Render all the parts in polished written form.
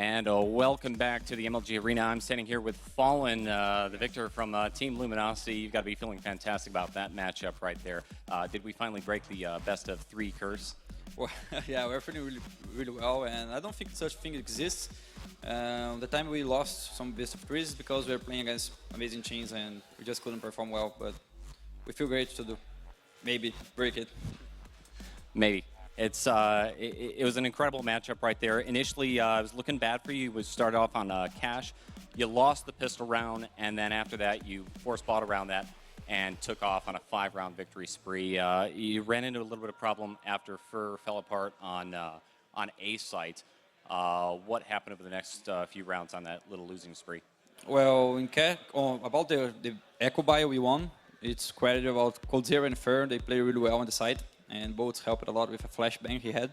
And welcome back to the MLG Arena. I'm standing here with Fallen, the victor from Team Luminosity. You've got to be feeling fantastic about that matchup right there. Did we finally break the best of 3 curse? Well, yeah, we're feeling really well, and I don't think such thing exists. The time we lost some best of 3s is because we were playing against amazing teams and we just couldn't perform well, but we feel great to do. Maybe break it. Maybe. It was an incredible matchup right there. Initially, it was looking bad for you. You started off on Cash. You lost the pistol round, and then after that, you forced bought around that and took off on a 5-round victory spree. You ran into a little bit of problem after Fur fell apart on A site. What happened over the next few rounds on that little losing spree? Well, about the Echo Bio we won, it's credited about Coldzera and Fur. They played really well on the side, and both helped a lot with a flashbang he had.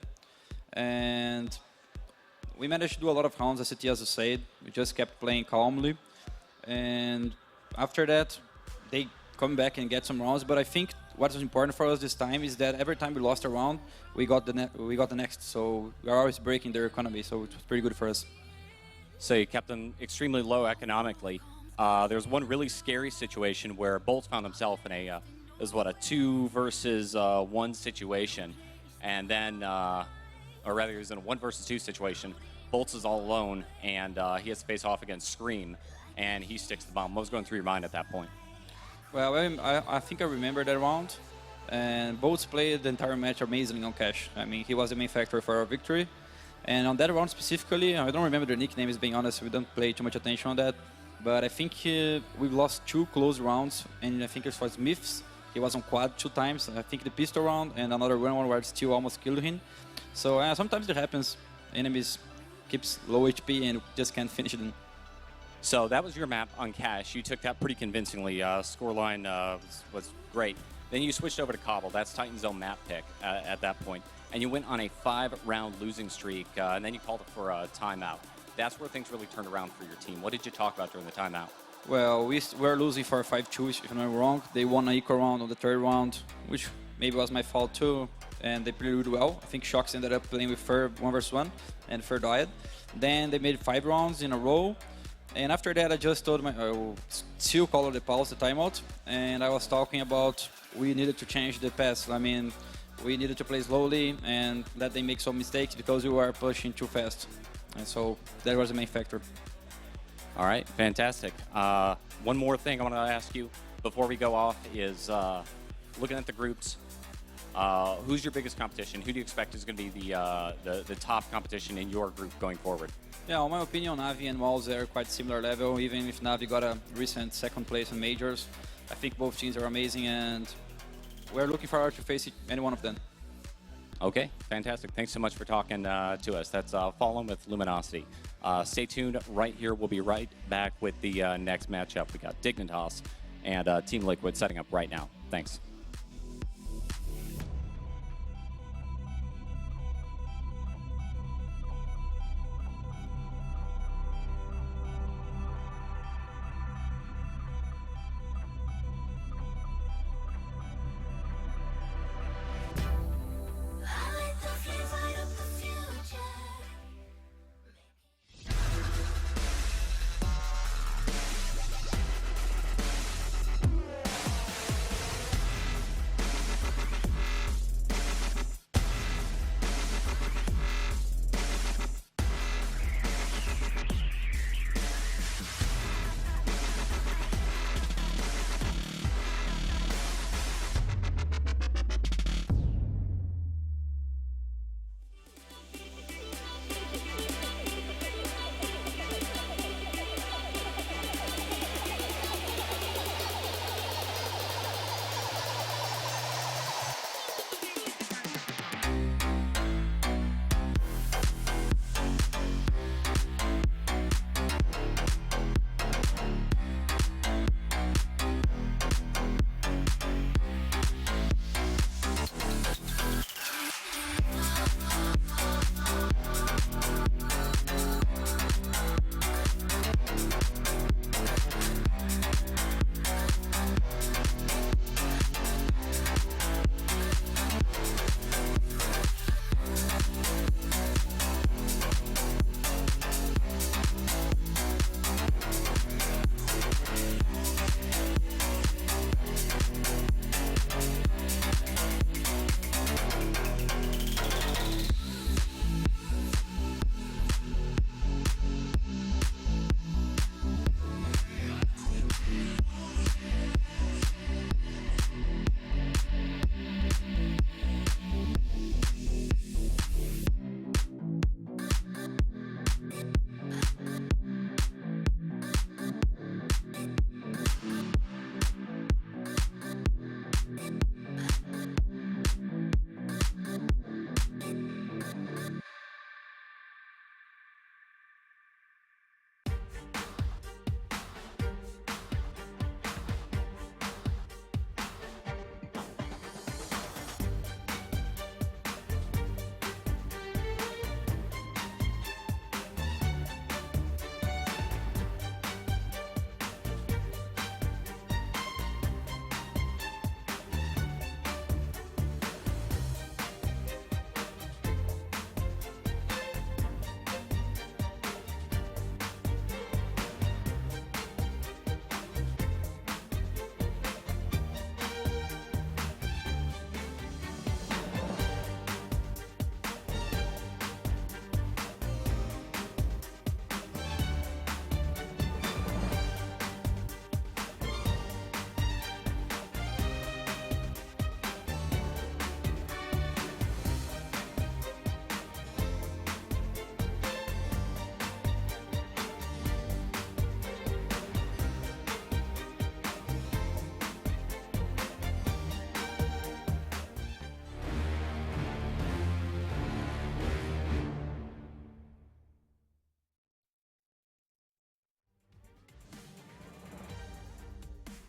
And we managed to do a lot of rounds, as you said. We just kept playing calmly. And after that, they come back and get some rounds. But I think what was important for us this time is that every time we lost a round, we got the next. So we are always breaking their economy, so it was pretty good for us. So you kept them extremely low economically. There's one really scary situation where Bolt found himself in a 2 versus 1 situation, and then, or rather, he was in a 1 versus 2 situation. Bolts is all alone, and he has to face off against Scream, and he sticks the bomb. What was going through your mind at that point? Well, I think I remember that round, and Bolts played the entire match amazingly on Cash. I mean, he was the main factor for our victory. And on that round specifically, I don't remember the nicknames, being honest. We don't play too much attention on that. But I think we lost 2 close rounds, and I think it was Myths. He was on quad 2 times. I think the pistol round and another one where it still almost killed him. So sometimes it happens. Enemies keeps low HP and just can't finish them. So that was your map on Cash. You took that pretty convincingly. Scoreline was great. Then you switched over to Cobble. That's Titan's own map pick at that point. And you went on a 5-round losing streak, and then you called for a timeout. That's where things really turned around for your team. What did you talk about during the timeout? Well, we were losing for 5-2, if I'm not wrong. They won an equal round on the 3rd round, which maybe was my fault too, and they played really well. I think Shox ended up playing with Fur 1 versus 1, and Fur died. Then they made 5 rounds in a row, and after that I just told still called the pause, the timeout, and I was talking about we needed to change the pass. I mean, we needed to play slowly and let them make some mistakes because we were pushing too fast. And so that was the main factor. All right, fantastic. One more thing I want to ask you before we go off is looking at the groups, who's your biggest competition? Who do you expect is going to be the top competition in your group going forward? Yeah, in my opinion, Navi and Walls are quite similar level, even if Navi got a recent 2nd place in Majors. I think both teams are amazing, and we're looking forward to face any one of them. Okay, fantastic. Thanks so much for talking to us. That's Fallen with Luminosity. Stay tuned right here. We'll be right back with the next matchup. We got Dignitas and Team Liquid setting up right now. Thanks.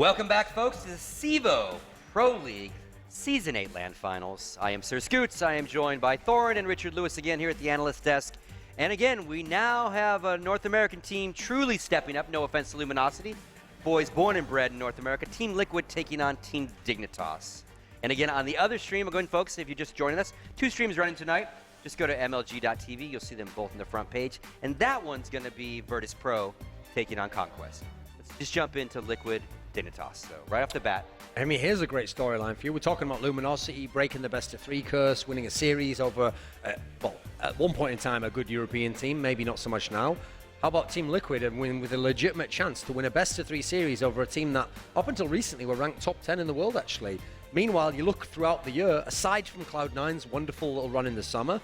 Welcome back, folks, to the CEVO Pro League Season 8 LAN Finals. I am Sir Scoots. I am joined by Thorin and Richard Lewis again here at the analyst desk. And again, we now have a North American team truly stepping up. No offense to Luminosity. Boys born and bred in North America. Team Liquid taking on Team Dignitas. And again, on the other stream, again, folks, if you're just joining us, 2 streams running tonight. Just go to MLG.tv. You'll see them both on the front page. And that one's going to be Virtus Pro taking on Conquest. Let's just jump into Liquid Dignitas, so right off the bat. I mean, here's a great storyline for you. We're talking about Luminosity breaking the best-of-3 curse, winning a series over, well, at one point in time, a good European team, maybe not so much now. How about Team Liquid and win with a legitimate chance to win a best-of-3 series over a team that, up until recently, were ranked top 10 in the world, actually. Meanwhile, you look throughout the year, aside from Cloud9's wonderful little run in the summer,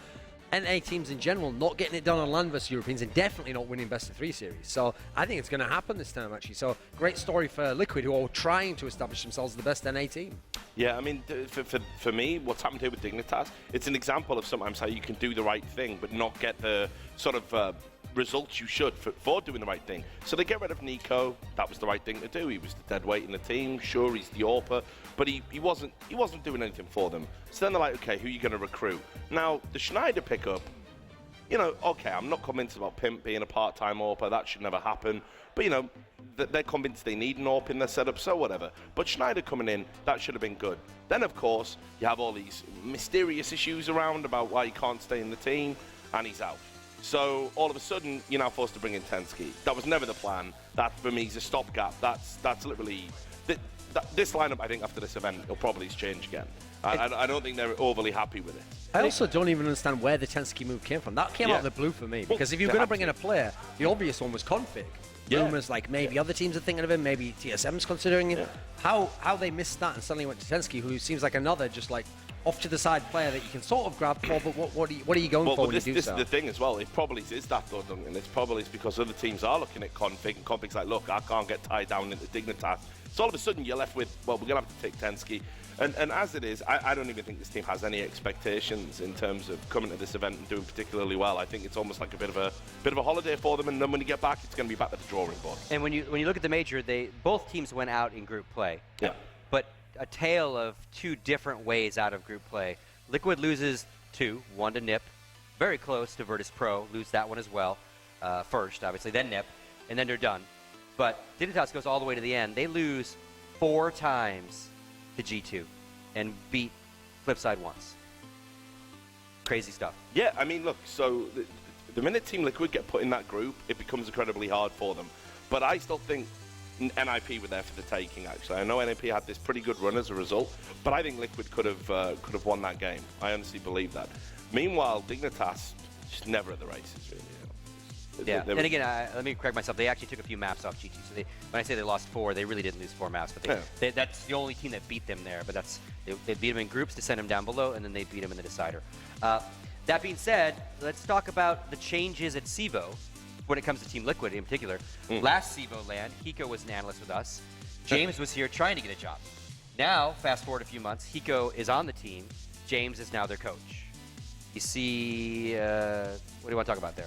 NA teams in general not getting it done on LAN versus Europeans and definitely not winning best-of-3 series. So I think it's going to happen this time, actually. So great story for Liquid, who are trying to establish themselves as the best NA team. Yeah, I mean, for me, what's happened here with Dignitas, it's an example of sometimes how you can do the right thing but not get the sort of results you should for doing the right thing. So they get rid of Nico. That was the right thing to do. He was the dead weight in the team. Sure, he's the AWPer, but he wasn't doing anything for them. So then they're like, okay, who are you going to recruit? Now, the Schneider pickup, you know, okay, I'm not convinced about Pimp being a part-time AWPer. That should never happen. But, you know, they're convinced they need an AWP in their setup, so whatever. But Schneider coming in, that should have been good. Then, of course, you have all these mysterious issues around about why he can't stay in the team, and he's out. So all of a sudden, you're now forced to bring in Tensky. That was never the plan. That, for me, is a stopgap. That's literally... This lineup, I think, after this event, will probably change again. I don't think they're overly happy with it. I also don't even understand where the Tensky move came from. That came out of the blue for me. Because if you're going to bring in a player, the obvious one was Config. Rumors like maybe other teams are thinking of him, maybe TSM's considering it. How they missed that and suddenly went to Tensky, who seems like another just like off to the side player that you can sort of grab for, but what are you going for when you do so? This is the thing as well. It probably is that though, Duncan. It's probably because other teams are looking at Config, and Config's like, look, I can't get tied down into Dignitas. So all of a sudden you're left with, well, we're going to have to take Tensky. And as it is, I don't even think this team has any expectations in terms of coming to this event and doing particularly well. I think it's almost like a bit of a holiday for them, and then when you get back, it's going to be back to the drawing board. And when you look at the major, both teams went out in group play. Yeah. But a tale of 2 different ways out of group play. Liquid loses 2, 1 to NIP, very close to Virtus Pro, lose that one as well, first, obviously, then NIP, and then they're done. But Dignitas goes all the way to the end. They lose 4 times to G2 and beat Flipside once. Crazy stuff. Yeah, I mean, look, so the minute Team Liquid get put in that group, it becomes incredibly hard for them. But I still think NIP were there for the taking, actually. I know NIP had this pretty good run as a result, but I think Liquid could have won that game. I honestly believe that. Meanwhile, Dignitas just never at the races, really. Yeah, and again, let me correct myself. They actually took a few maps off GT. So when I say they lost 4, they really didn't lose 4 maps. But that's the only team that beat them there. But they beat them in groups to send them down below, and then they beat them in the decider. That being said, let's talk about the changes at CEVO when it comes to Team Liquid in particular. Last CEVO LAN, Hiko was an analyst with us. James was here trying to get a job. Now, fast forward a few months, Hiko is on the team. James is now their coach. You see, what do you want to talk about there?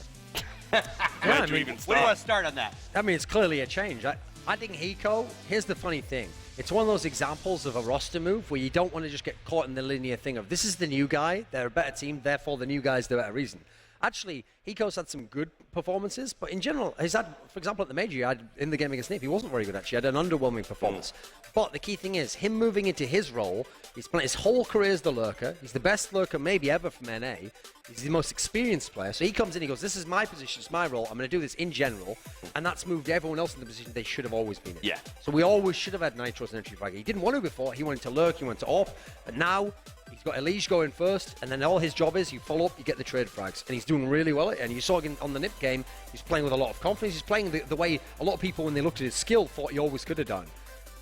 Where do you even Where do start? you want to start on that? I mean, it's clearly a change. I think Hiko, here's the funny thing. It's one of those examples of a roster move where you don't want to just get caught in the linear thing of this is the new guy, they're a better team, therefore the new guy's the better reason. Actually, Hiko's had some good performances, but in general, he's had, for example, at the major, he had in the game against NIP, he wasn't very good actually. He had an underwhelming performance. But the key thing is, him moving into his role, he's playing his whole career as the lurker. He's the best lurker maybe ever from NA. He's the most experienced player. So he comes in, he goes, this is my position, it's my role, I'm going to do this in general. And that's moved everyone else in the position they should have always been in. Yeah. So we always should have had Nitro as an entry fragger. He didn't want to before, he wanted to lurk, he wanted to AWP. But now, he's got Elige going first, and then all his job is you follow up, you get the trade frags. And he's doing really well. And you saw him on the NIP game, he's playing with a lot of confidence. He's playing the way a lot of people, when they looked at his skill, thought he always could have done.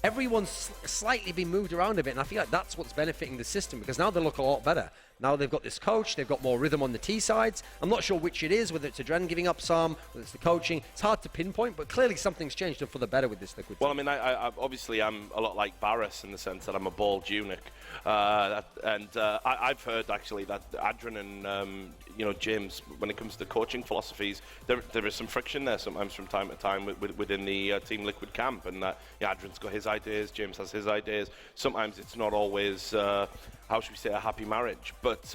Everyone's slightly been moved around a bit, and I feel like that's what's benefiting the system, because now they look a lot better. Now they've got this coach, they've got more rhythm on the T sides. I'm not sure which it is, whether it's Adren giving up some, whether it's the coaching. It's hard to pinpoint, but clearly something's changed and for the better with this Liquid Well, I team. mean, I obviously I'm a lot like Barris in the sense that I'm a bald eunuch, I've heard actually that Adrian and James, when it comes to coaching philosophies, there is some friction there sometimes from time to time within the Team Liquid camp, and Adrian's got his ideas, James has his ideas. Sometimes it's not always how should we say a happy marriage, but.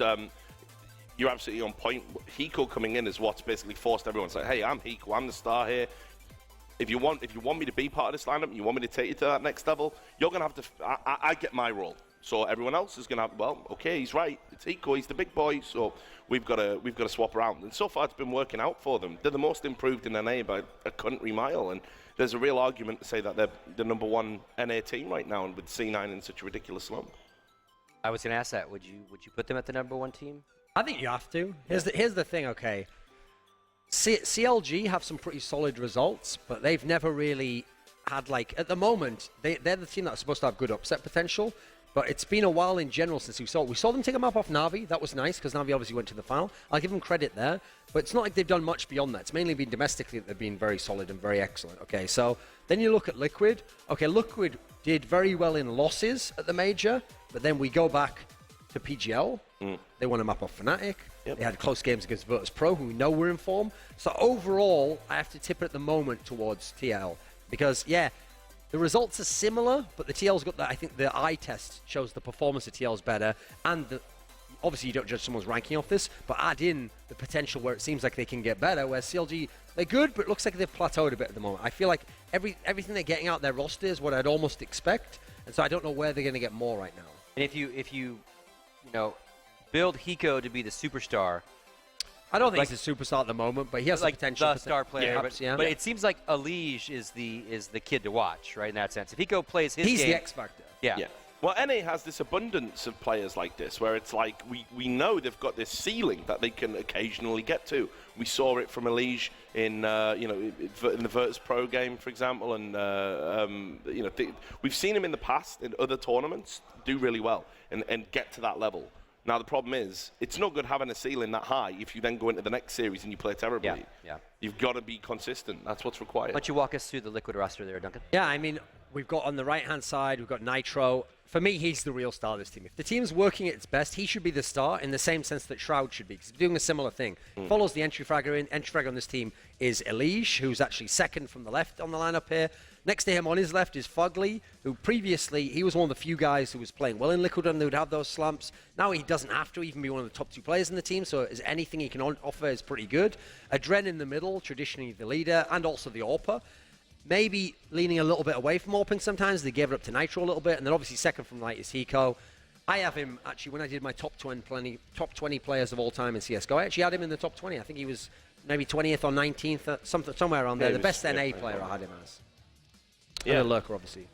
You're absolutely on point. Hiko coming in is what's basically forced everyone to say, hey, I'm Hiko, I'm the star here. If you want me to be part of this lineup, you want me to take you to that next level, you're going to have to, I get my role. So everyone else is going to have, well, okay, he's right. It's Hiko, he's the big boy, so we've got to swap around. And so far it's been working out for them. They're the most improved in NA by a country mile, and there's a real argument to say that they're the number one NA team right now, and with C9 in such a ridiculous slump. I was going to ask that. Would you put them at the number one team? I think you have to. Here's the thing, okay. CLG have some pretty solid results, but they've never really had, like, at the moment, they're the team that's supposed to have good upset potential, but it's been a while in general since we saw them take a map off Na'Vi. That was nice, because Na'Vi obviously went to the final. I'll give them credit there, but it's not like they've done much beyond that. It's mainly been domestically that they've been very solid and very excellent, okay? So then you look at Liquid. Okay, Liquid did very well in losses at the major, but then we go back to PGL. They won a map off Fnatic. Yep. They had close games against Virtus Pro, who we know were in form. So overall, I have to tip it at the moment towards TL. Because, yeah, the results are similar, but the TL's got that. I think the eye test shows the performance of TL's better. And obviously, you don't judge someone's ranking off this, but add in the potential where it seems like they can get better, where CLG, they're good, but it looks like they've plateaued a bit at the moment. I feel like everything they're getting out their roster is what I'd almost expect. And so I don't know where they're going to get more right now. And if you build Hiko to be the superstar. I don't think he's a superstar at the moment, but he has like the potential. the star player. Perhaps, but it seems like Elige is the kid to watch, right? In that sense, if Hiko plays his he's game, the X factor. Yeah. Well, NA has this abundance of players like this, where it's like we know they've got this ceiling that they can occasionally get to. We saw it from Elige in in the Virtus Pro game, for example, and we've seen him in the past in other tournaments do really well and get to that level. Now the problem is, it's not good having a ceiling that high if you then go into the next series and you play terribly. Yeah. You've got to be consistent. That's what's required. Why don't you walk us through the Liquid roster there, Duncan? Yeah, I mean, we've got on the right-hand side, we've got Nitro. For me, he's the real star of this team. If the team's working at its best, he should be the star in the same sense that Shroud should be, because he's doing a similar thing. Follows the entry fragger in. Entry fragger on this team is Elige, who's actually second from the left on the lineup here. Next to him on his left is Fugly, who previously, he was one of the few guys who was playing well in Liquid and they would have those slumps. Now he doesn't have to even be one of the top two players in the team, so anything he can offer is pretty good. Adren in the middle, traditionally the leader, and also the AWPer. Maybe leaning a little bit away from AWPing sometimes. They gave it up to Nitro a little bit, and then obviously second from right is Hiko. I have him, actually, when I did my top 20 players of all time in CSGO, I actually had him in the top 20. I think he was maybe 20th or 19th, somewhere around there. The best NA player I had him as. Yeah. And a lurker, obviously.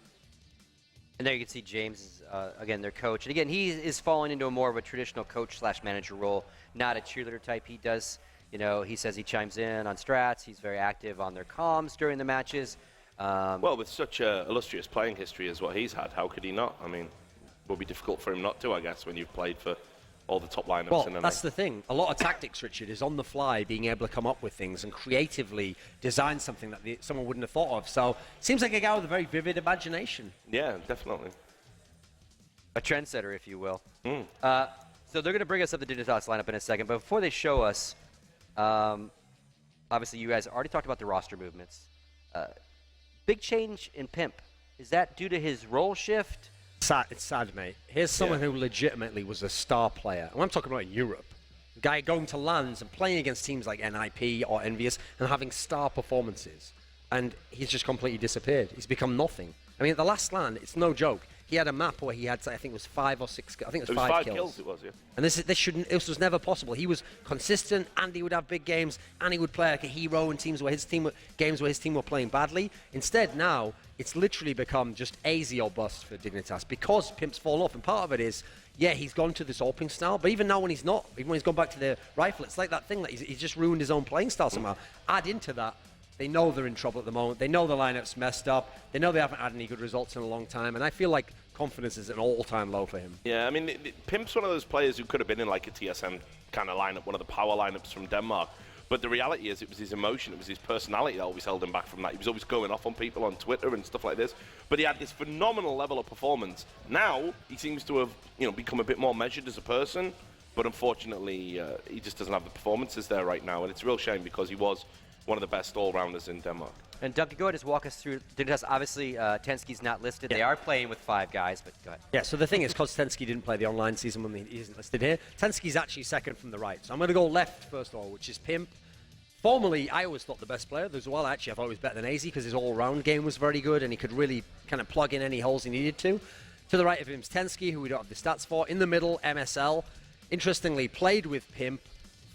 And there you can see James is, again, their coach. And again, he is falling into more of a traditional coach/manager role, not a cheerleader type. He does, he says he chimes in on strats. He's very active on their comms during the matches. Well, with such a illustrious playing history as what he's had, how could he not? I mean, it would be difficult for him not to, I guess, when you've played for all the top lineups. Well, that's the thing. A lot of tactics, Richard, is on the fly, being able to come up with things and creatively design something that someone wouldn't have thought of. So, seems like a guy with a very vivid imagination. Yeah, definitely. A trendsetter, if you will. So they're going to bring us up the Dignitas lineup in a second. But before they show us, obviously you guys already talked about the roster movements. Big change in Pimp. Is that due to his role shift? It's sad, mate. Here's someone who legitimately was a star player. And I'm talking about Europe. A guy going to LANs and playing against teams like NIP or Envious and having star performances. And he's just completely disappeared. He's become nothing. I mean, at the last LAN, it's no joke. He had a map where he had, I think it was 5 or 6, I think it was 5 kills. It was, yeah. And this was never possible. He was consistent, and he would have big games, and he would play like a hero in games where his team were playing badly. Instead, now it's literally become just AZ or bust for Dignitas because Pimp's fall off. And part of it is, yeah, he's gone to this AWPing style, but even now when he's not, even when he's gone back to the rifle, it's like that thing that he's just ruined his own playing style somehow. Add into that They know they're in trouble at the moment. They know the lineup's messed up. They know they haven't had any good results in a long time. And I feel like confidence is at an all-time low for him. Yeah, I mean, Pimp's one of those players who could have been in like a TSM kind of lineup, one of the power lineups from Denmark. But the reality is, it was his emotion, it was his personality that always held him back from that. He was always going off on people on Twitter and stuff like this. But he had this phenomenal level of performance. Now, he seems to have, become a bit more measured as a person. But unfortunately, he just doesn't have the performances there right now. And it's a real shame because he was one of the best all-rounders in Denmark. And Duncan, go ahead and just walk us through Dignitas. Obviously, Tensky's not listed. They are playing with 5 guys, but go ahead. Yeah, so the thing is, because Tensky didn't play the online season when he isn't listed here, Tensky's actually second from the right. So I'm going to go left first of all, which is Pimp. Formerly, I always thought the best player as well. Actually, I thought he was better than AZ because his all-round game was very good and he could really kind of plug in any holes he needed to. To the right of him is Tensky, who we don't have the stats for. In the middle, MSL. Interestingly, played with Pimp,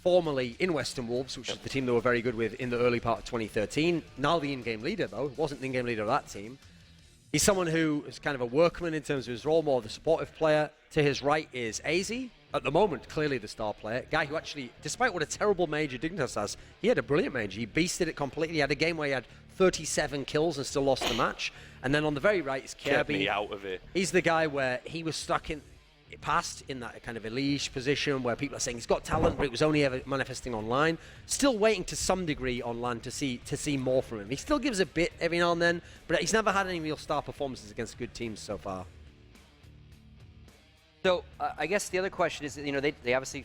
formerly in Western Wolves, which is the team they were very good with in the early part of 2013. Now the in-game leader, though. Wasn't the in-game leader of that team. He's someone who is kind of a workman in terms of his role, more the supportive player. To his right is AZ. At the moment, clearly the star player. Guy who actually, despite what a terrible major Dignitas has, he had a brilliant major. He beasted it completely. He had a game where he had 37 kills and still lost the match. And then on the very right is Kirby. Get me out of it. He's the guy where he was stuck in past in that kind of Elige position where people are saying he's got talent, but it was only ever manifesting online. Still waiting to some degree online to see more from him. He still gives a bit every now and then, but he's never had any real star performances against good teams so far. So I guess the other question is, they obviously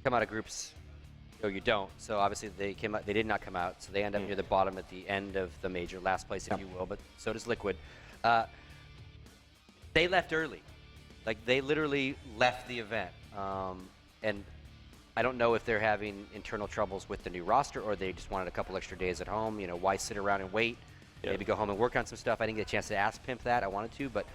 come out of groups. No, you don't. So obviously they came out. They did not come out. So they end up near the bottom at the end of the major, last place, if you will. But so does Liquid. They left early. Like, they literally left the event. And I don't know if they're having internal troubles with the new roster or they just wanted a couple extra days at home. Why sit around and wait? Yeah. Maybe go home and work on some stuff. I didn't get a chance to ask Pimp that. I wanted to. But,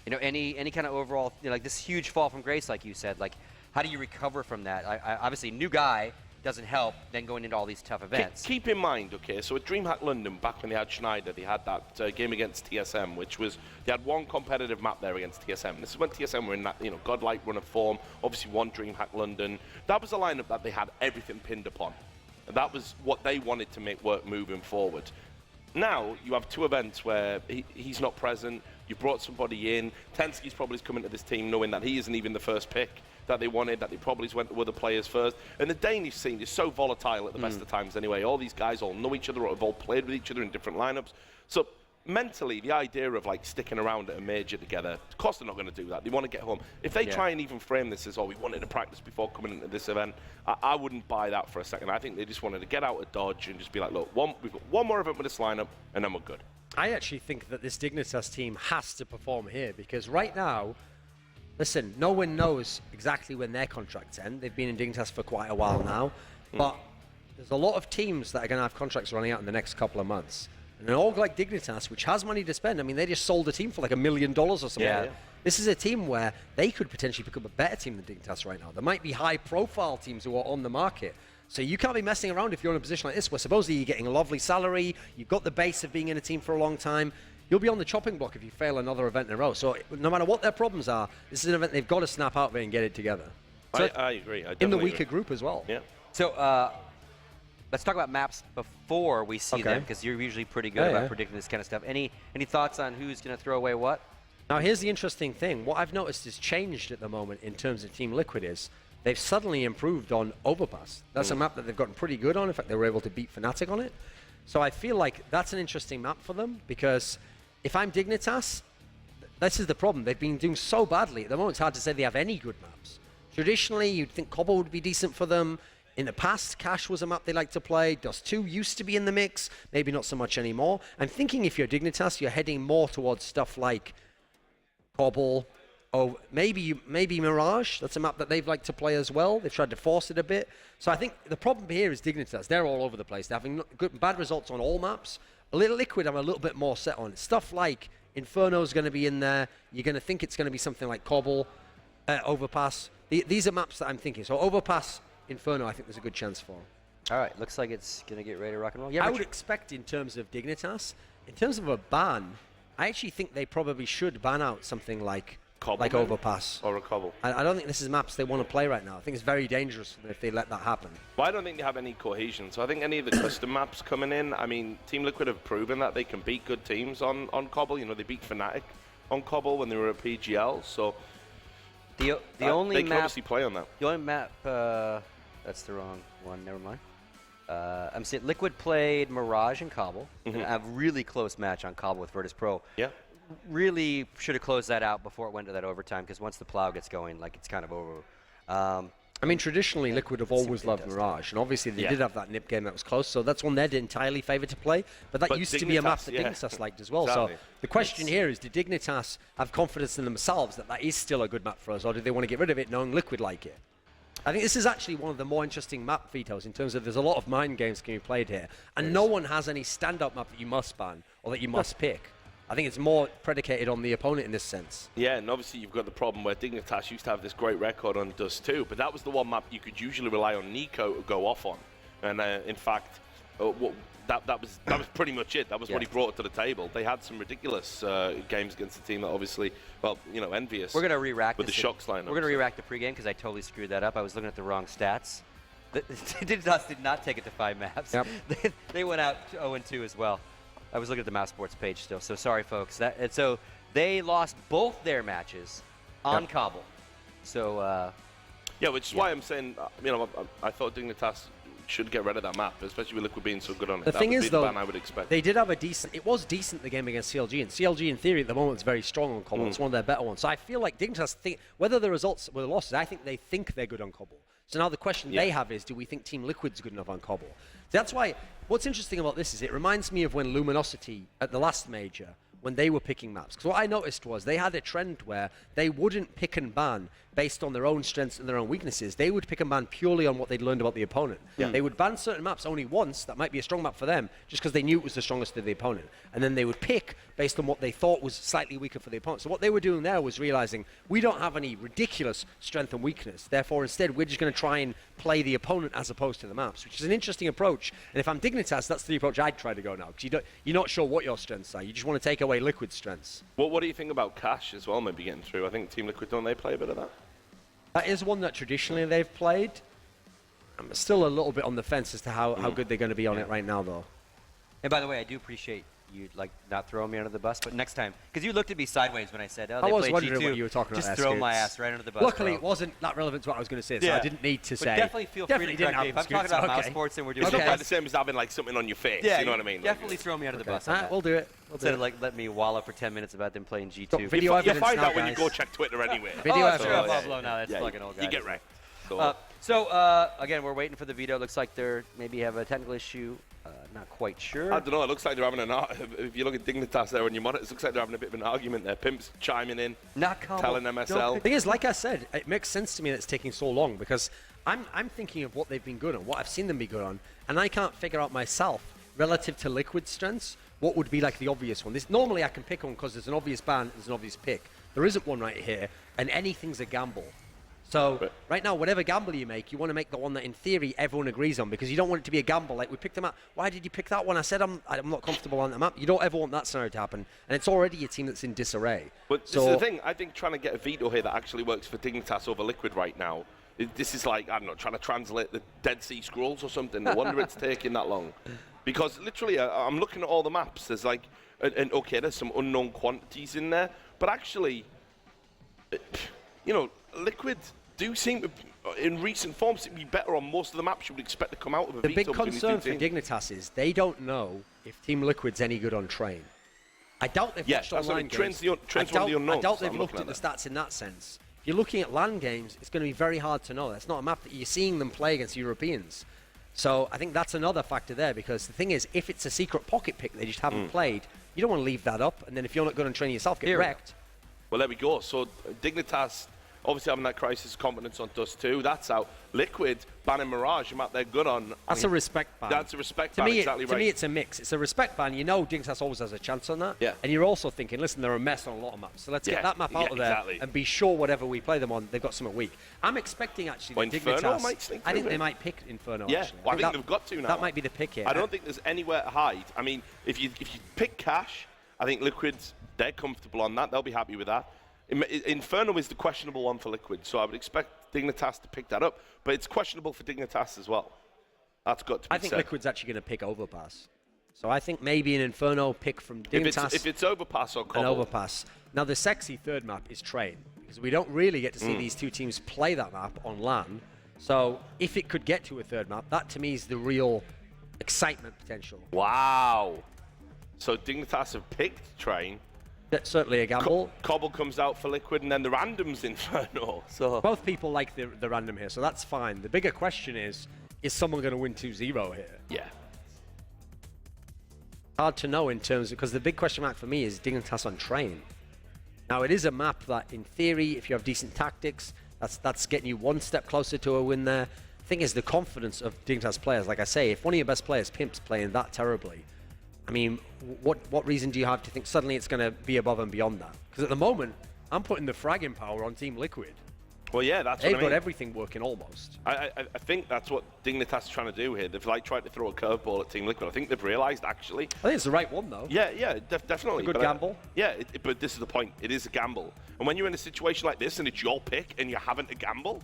any kind of overall, like this huge fall from grace, like you said, like, how do you recover from that? Obviously, new guy doesn't help then going into all these tough events. Keep in mind, okay, so at DreamHack London, back when they had Schneider, they had that game against TSM, which was, they had one competitive map there against TSM. This is when TSM were in that, godlike run of form, obviously won DreamHack London. That was a lineup that they had everything pinned upon. And that was what they wanted to make work moving forward. Now, you have 2 events where he's not present, you brought somebody in, Tensky's probably coming to this team knowing that he isn't even the first pick that they wanted, that they probably went to other players first. And the Danish scene is so volatile at the best of times anyway. All these guys all know each other or have all played with each other in different lineups. So mentally, the idea of like sticking around at a major together, of course they're not going to do that. They want to get home. If they try and even frame this as, we wanted to practice before coming into this event, I wouldn't buy that for a second. I think they just wanted to get out of Dodge and just be like, look, we've got one more event with this lineup, and then we're good. I actually think that this Dignitas team has to perform here because right now, listen, no one knows exactly when their contracts end. They've been in Dignitas for quite a while now, but there's a lot of teams that are going to have contracts running out in the next couple of months. And an org like Dignitas, which has money to spend, I mean, they just sold a team for like $1 million or something. Yeah. This is a team where they could potentially pick up a better team than Dignitas right now. There might be high-profile teams who are on the market. So you can't be messing around if you're in a position like this where supposedly you're getting a lovely salary, you've got the base of being in a team for a long time. You'll be on the chopping block if you fail another event in a row. So no matter what their problems are, this is an event they've got to snap out of it and get it together. So I agree. I in the weaker group as well. Yeah. So let's talk about maps before we see them, because you're usually pretty good about predicting this kind of stuff. Any thoughts on who's going to throw away what? Now here's the interesting thing. What I've noticed is changed at the moment in terms of Team Liquid is they've suddenly improved on Overpass. That's a map that they've gotten pretty good on. In fact, they were able to beat Fnatic on it. So I feel like that's an interesting map for them because if I'm Dignitas, this is the problem. They've been doing so badly. At the moment, it's hard to say they have any good maps. Traditionally, you'd think Cobble would be decent for them. In the past, Cash was a map they like to play. Dust 2 used to be in the mix. Maybe not so much anymore. I'm thinking if you're Dignitas, you're heading more towards stuff like Cobble. Oh, maybe Mirage. That's a map that they've liked to play as well. They've tried to force it a bit. So I think the problem here is Dignitas. They're all over the place. They're having bad results on all maps. A little Liquid, I'm a little bit more set on. Stuff like Inferno is going to be in there. You're going to think it's going to be something like Cobble, Overpass. These are maps that I'm thinking. So Overpass, Inferno, I think there's a good chance for. All right, looks like it's going to get ready to rock and roll. Yeah, I would expect in terms of Dignitas, in terms of a ban, I actually think they probably should ban out something like Cobble, like maybe? Overpass. Or a Cobble. I don't think this is maps they want to play right now. I think it's very dangerous if they let that happen. Well, I don't think they have any cohesion. So I think any of the custom maps coming in, I mean, Team Liquid have proven that they can beat good teams on Cobble. You know, they beat Fnatic on Cobble when they were at PGL. So The only they can map. obviously play on that. The only map. That's the wrong one. Never mind. I'm saying Liquid played Mirage and Cobble. A really close match on Cobble with Virtus Pro. Yeah. Really should have closed that out before it went to that overtime, because once the plow gets going, like, it's kind of over. I mean, traditionally, Liquid have always loved Mirage, and obviously they did have that nip game that was close, so that's one they're entirely favoured to play. But that used to be a map that Dignitas liked as well. Exactly. So the question here is, did Dignitas have confidence in themselves that that is still a good map for us, or do they want to get rid of it knowing Liquid like it? I think this is actually one of the more interesting map vetoes in terms of there's a lot of mind games can be played here, and no one has any stand-up map that you must ban or that you must pick. I think it's more predicated on the opponent in this sense. Yeah, and obviously you've got the problem where Dignitas used to have this great record on Dust 2, but that was the one map you could usually rely on Nico to go off on. And in fact, that was pretty much it. That was what he brought to the table. They had some ridiculous games against the team that obviously, well, you know, envious. We're going to re-rack with the Shocks lineup. We're going to re-rack the pregame because I totally screwed that up. I was looking at the wrong stats. Dignitas did not take it to 5 maps. Yep. They went out 0-2 as well. I was looking at the Mouse Sports page still, so sorry, folks. And so they lost both their matches on Cobble. So yeah, which is why I'm saying, you know, I thought Dignitas should get rid of that map, especially with Liquid being so good on it. The thing is, though, ban I would expect. they did have a decent. It was decent the game against CLG, and CLG in theory at the moment is very strong on Cobble. It's one of their better ones. So I feel like Dignitas think whether the results were the losses, I think they think they're good on Cobble. So now the question they have is, do we think Team Liquid's good enough on Cobble? That's why, what's interesting about this is it reminds me of when Luminosity, at the last major, when they were picking maps. Because what I noticed was they had a trend where they wouldn't pick and ban based on their own strengths and their own weaknesses. They would pick and ban purely on what they'd learned about the opponent. They would ban certain maps only once, that might be a strong map for them, just because they knew it was the strongest of the opponent. And then they would pick based on what they thought was slightly weaker for the opponent. So what they were doing there was realizing, we don't have any ridiculous strength and weakness. Therefore, instead, we're just going to try and play the opponent as opposed to the maps, which is an interesting approach. And if I'm Dignitas, that's the approach I'd try to go now, because you're not sure what your strengths are. You just want to take away Liquid's strengths. What do you think about Cash as well, maybe getting through? I think Team Liquid, don't they play a bit of that? That is one that traditionally they've played. I'm still a little bit on the fence as to how good they're going to be on it right now, though. And by the way, I do appreciate you like not throwing me under the bus, but next time, because you looked at me sideways when I said, "Oh, they I was play wondering G2, what you were talking about. Just throw my ass right under the bus." Luckily, bro. it wasn't that relevant to what I was going to say, so I didn't need to But say. definitely feel free to correct me if I'm talking about mouse sports and we're doing It's not this. quite the same as having like something on your face. You know what I mean? Definitely throw me under the bus. On that. We'll do it. Instead of like let me wallow for 10 minutes about them playing G2. Got video You evidence find now, out when you guys. go check Twitter anyway. Video oh, sure, evidence. blah, blah, now that's fucking old guy. You get wrecked. Again, we're waiting for the veto. Looks like they're maybe have a technical issue. Not quite sure. I don't know. It looks like they're having if you look at Dignitas there on your monitor, it looks like they're having a bit of an argument there. Pimp's chiming in, Not Cobble. telling MSL. The thing is, like I said, it makes sense to me that it's taking so long because I'm thinking of what they've been good on, what I've seen them be good on, and I can't figure out myself relative to Liquid strengths what would be like the obvious one. Normally I can pick on because there's an obvious ban, there's an obvious pick. There isn't one right here, and anything's a gamble. So right now, whatever gamble you make, you want to make the one that in theory everyone agrees on because you don't want it to be a gamble. Like we picked them up. Why did you pick that one? I said I'm not comfortable on the map. You don't ever want that scenario to happen, and it's already a team that's in disarray. But this is the thing. I think trying to get a veto here that actually works for Dignitas over Liquid right now. This is like, I don't know, trying to translate the Dead Sea Scrolls or something. No wonder it's taking that long. Because literally, I'm looking at all the maps. There's like, and okay, there's some unknown quantities in there, but actually, you know, Liquid do seem to, in recent forms, to be better on most of the maps you would expect to come out of a the veto. big between these concern two for teams. Dignitas is they don't know if Team Liquid's any good on train. I doubt they've watched that's what I online mean. Train's games. one of the unknowns I doubt that I'm they've looked looking at the at stats in that sense. If you're looking at LAN games, it's going to be very hard to know. That's not a map that you're seeing them play against Europeans. So I think that's another factor there because the thing is, if it's a secret pocket pick they just haven't played, you don't want to leave that up. And then if you're not good on training yourself, get wrecked. Well, there we go. So Dignitas obviously having that crisis of confidence on Dust 2. That's out. Liquid banning Mirage, a map they're good on. That's a respect ban. That's a respect to ban, me, exactly right. To me, it's a mix. It's a respect ban. You know Dignitas always has a chance on that. Yeah. And you're also thinking, listen, they're a mess on a lot of maps. So let's get that map out of there and be sure whatever we play them on, they've got something weak. I'm expecting, actually, that Inferno Dignitas... might sneak I think through they it. might pick Inferno, Yeah, actually. well, I think they've got to now. That might be the pick here. I don't think there's anywhere to hide. I mean, if you pick Cash, I think Liquid's, they're comfortable on that. They'll be happy with that. Inferno is the questionable one for Liquid, so I would expect Dignitas to pick that up, but it's questionable for Dignitas as well. That's got to be I think said. Liquid's actually going to pick Overpass. So I think maybe an Inferno pick from Dignitas. If it's Overpass or an Cobble. Overpass. Now, the sexy third map is Train, because we don't really get to see these two teams play that map on LAN. So if it could get to a third map, that to me is the real excitement potential. Wow. So Dignitas have picked Train. That's certainly a gamble. Cobble comes out for Liquid, and then the random's Inferno. So Both people like the random here, so that's fine. The bigger question is someone going to win 2-0 here? yeah. Hard to know in terms of, because the big question mark for me is Dignitas on Train. Now, it is a map that, in theory, if you have decent tactics, that's getting you one step closer to a win there. The thing is the confidence of Dignitas players. Like I say, if one of your best players, Pimp's, playing that terribly, I mean, what reason do you have to think suddenly it's going to be above and beyond that? Because at the moment, I'm putting the fragging power on Team Liquid. Well, yeah, that's They've what I mean. got everything working almost. I think that's what Dignitas is trying to do here. They've tried to throw a curveball at Team Liquid. I think they've realised, actually. I think it's the right one, though. Yeah, definitely. A good But gamble. But this is the point. It is a gamble. And when you're in a situation like this and it's your pick and you're having to gamble,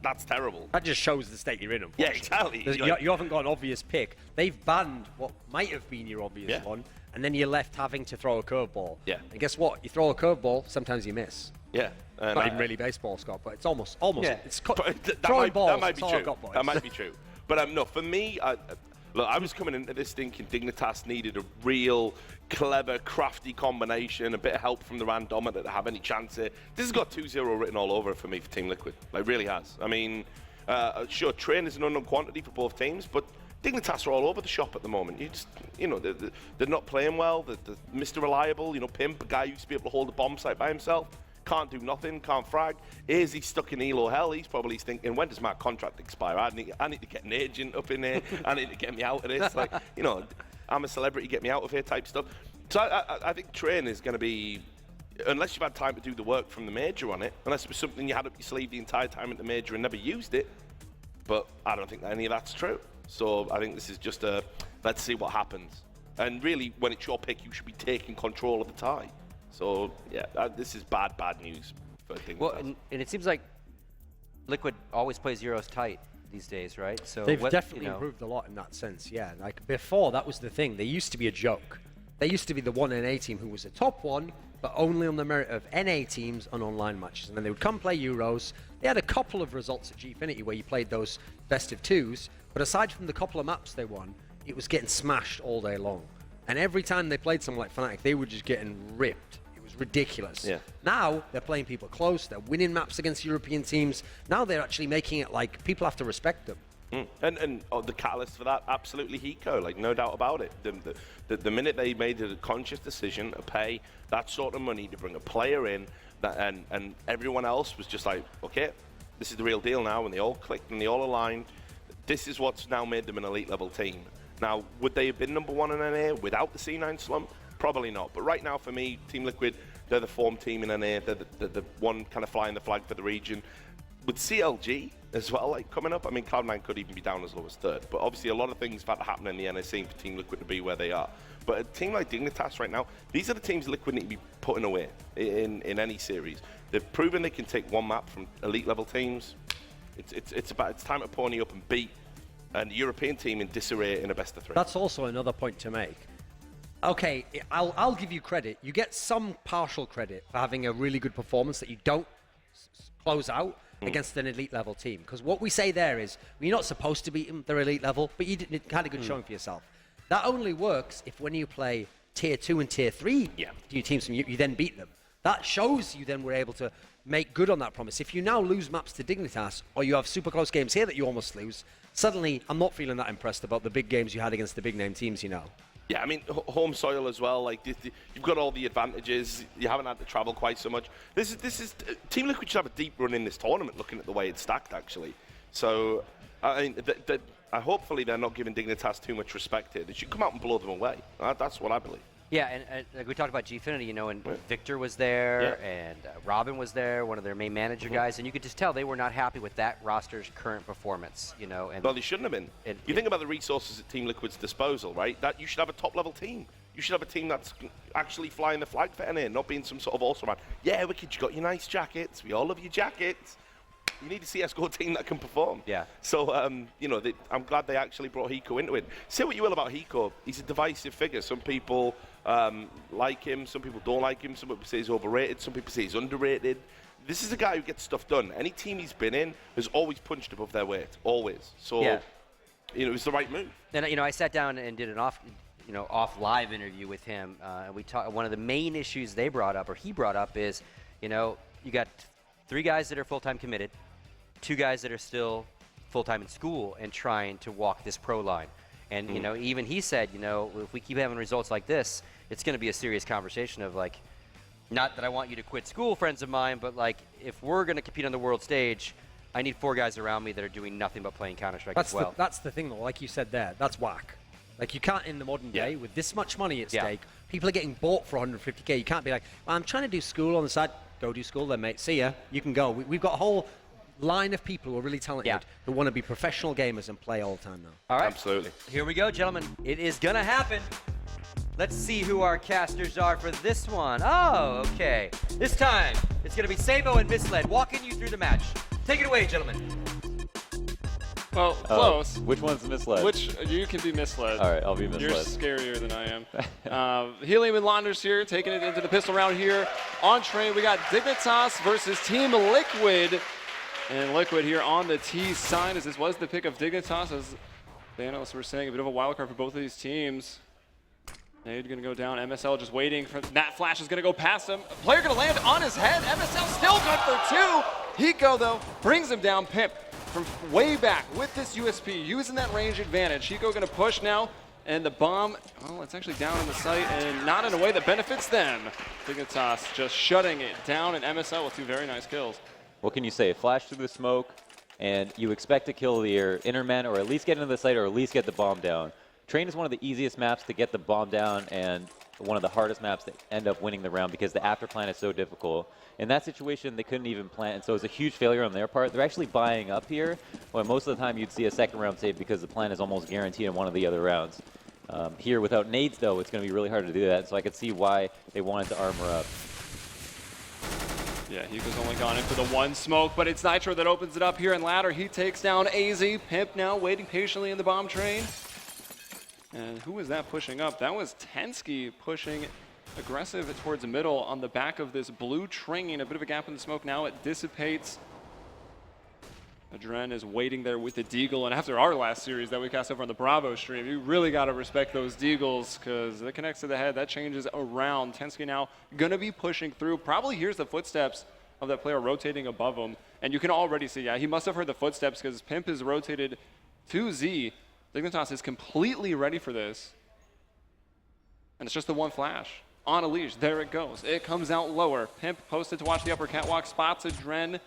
that's terrible. That just shows the state you're in, Yeah, unfortunately. exactly. You haven't got an obvious pick. They've banned what might have been your obvious one, and then you're left having to throw a curveball. Yeah. And guess what? You throw a curveball, sometimes you miss. Yeah. And Not even really baseball, Scott, but it's almost. Yeah. It's that balls. might be That's all true. I've got, boys. That might be true. But no, for me, look, I was coming into this thinking Dignitas needed a real clever, crafty combination, a bit of help from the randometer to have any chance here. This has got 2-0 written all over it for me for Team Liquid. Like, really has. I mean, sure, Train is an unknown quantity for both teams, but Dignitas are all over the shop at the moment. They're not playing well. They're Mr. Reliable, Pimp, a guy who used to be able to hold a bomb site by himself. Can't do nothing, can't frag. He's stuck in Elo hell. He's probably thinking, when does my contract expire? I need to get an agent up in here. I need to get me out of this. Like, I'm a celebrity, get me out of here type stuff. So I think Train is going to be, unless you've had time to do the work from the major on it, unless it was something you had up your sleeve the entire time at the major and never used it. But I don't think that any of that's true. So I think this is just let's see what happens. And really, when it's your pick, you should be taking control of the tie. So, yeah, this is bad news for Dignitas. Well, and it seems like Liquid always plays Euros tight these days, right? So They've definitely improved a lot in that sense, yeah. Like, before, that was the thing. They used to be a joke. They used to be the one NA team who was a top one, but only on the merit of NA teams on online matches. And then they would come play Euros. They had a couple of results at Gfinity where you played those best of twos, but aside from the couple of maps they won, it was getting smashed all day long. And every time they played someone like Fnatic, they were just getting ripped. It was ridiculous. Yeah. Now, they're playing people close. They're winning maps against European teams. Now they're actually making it like people have to respect them. And the catalyst for that, absolutely Hiko, like no doubt about it. The minute they made a conscious decision to pay that sort of money to bring a player in, and everyone else was just like, okay, this is the real deal now, and they all clicked and they all aligned. This is what's now made them an elite level team. Now, would they have been number one in NA without the C9 slump? Probably not. But right now, for me, Team Liquid, they're the form team in NA. They're the one kind of flying the flag for the region. With CLG as well, like coming up, I mean, Cloud9 could even be down as low as third. But obviously, a lot of things have had to happen in the NA scene for Team Liquid to be where they are. But a team like Dignitas right now, these are the teams Liquid need to be putting away in any series. They've proven they can take one map from elite level teams. It's time to pony up and beat an European team in disarray in a best of three. That's also another point to make. Okay, I'll give you credit. You get some partial credit for having a really good performance that you don't close out against an elite level team. Because what we say there is, well, you're not supposed to beat them, they're elite level, but you had a good showing for yourself. That only works if when you play tier 2 and tier 3 teams, you then beat them. That shows you then were able to make good on that promise. If you now lose maps to Dignitas, or you have super close games here that you almost lose, suddenly I'm not feeling that impressed about the big games you had against the big name teams, Yeah, I mean, home soil as well. Like, you've got all the advantages. You haven't had to travel quite so much. This is Team Liquid should have a deep run in this tournament, looking at the way it's stacked, actually. So, I mean, hopefully they're not giving Dignitas too much respect here. They should come out and blow them away. That's what I believe. Yeah, and like we talked about Gfinity, and Victor was there, and Robin was there, one of their main manager guys, and you could just tell they were not happy with that roster's current performance, And well, they shouldn't have been. You think about the resources at Team Liquid's disposal, right? That you should have a top-level team. You should have a team that's actually flying the flag for NA, not being some sort of also man. Yeah, Wicked, you got your nice jackets. We all love your jackets. You need a CSGO team that can perform. Yeah. So, you know, I'm glad they actually brought Hiko into it. Say what you will about Hiko. He's a divisive figure. Some people like him. Some people don't like him. Some people say he's overrated. Some people say he's underrated. This is a guy who gets stuff done. Any team he's been in has always punched above their weight. Always. So, Yeah. you know, it was the right move. And I sat down and did an off live interview with him. We talked. One of the main issues they brought up, or he brought up, is, you got 3 guys that are full-time committed, 2 guys that are still full-time in school and trying to walk this pro line. And even he said, if we keep having results like this, it's going to be a serious conversation of like, not that I want you to quit school, friends of mine, but like, if we're going to compete on the world stage, I need 4 guys around me that are doing nothing but playing Counter-Strike as well. That's the thing, though. Like you said there, that's whack. Like, you can't, in the modern day, with this much money at stake, people are getting bought for 150K. You can't be like, well, I'm trying to do school on the side. Go do school then, mate. See ya. You can go. We've got a whole line of people who are really talented who want to be professional gamers and play all the time now. All right. Absolutely. Here we go, gentlemen. It is going to happen. Let's see who our casters are for this one. Oh, okay. This time, it's going to be CEVO and Misled walking you through the match. Take it away, gentlemen. Well, close. Which one's misled? You can be misled. All right, I'll be misled. You're scarier than I am. Helium and Launders here, taking it into the pistol round here. On train, we got Dignitas versus Team Liquid. And Liquid here on the T side, as this was the pick of Dignitas, as the analysts were saying, a bit of a wild card for both of these teams. Nade going to go down. MSL just waiting for that flash is going to go past him. A player going to land on his head. MSL still good for 2. Hiko, though, brings him down. Pimp from way back with this USP, using that range advantage. Hiko going to push now, and the bomb, well, it's actually down in the site, and not in a way that benefits them. Dignitas just shutting it down, and MSL with 2 very nice kills. What can you say? Flash through the smoke, and you expect to kill the inner man, or at least get into the site, or at least get the bomb down. Train is one of the easiest maps to get the bomb down, and one of the hardest maps to end up winning the round because the after plan is so difficult. In that situation, they couldn't even plant, and so it was a huge failure on their part. They're actually buying up here, when most of the time you'd see a second round save because the plan is almost guaranteed in one of the other rounds. Here, without nades, though, it's going to be really hard to do that, so I could see why they wanted to armor up. Yeah, Hiko's only gone in for the 1 smoke, but it's Nitro that opens it up here in ladder. He takes down AZ. Pimp now waiting patiently in the bomb train. And who was that pushing up? That was Tensky pushing aggressive towards the middle on the back of this blue train. A bit of a gap in the smoke now. It dissipates. Adren is waiting there with the Deagle. And after our last series that we cast over on the Bravo stream, you really got to respect those Deagles because it connects to the head. That changes around. Tensky now going to be pushing through. Probably hears the footsteps of that player rotating above him. And you can already see, yeah, he must have heard the footsteps because Pimp is rotated to Z. Dignitas is completely ready for this. And it's just the 1 flash. On a leash, there it goes. It comes out lower. Pimp posted to watch the upper catwalk, spots Adren.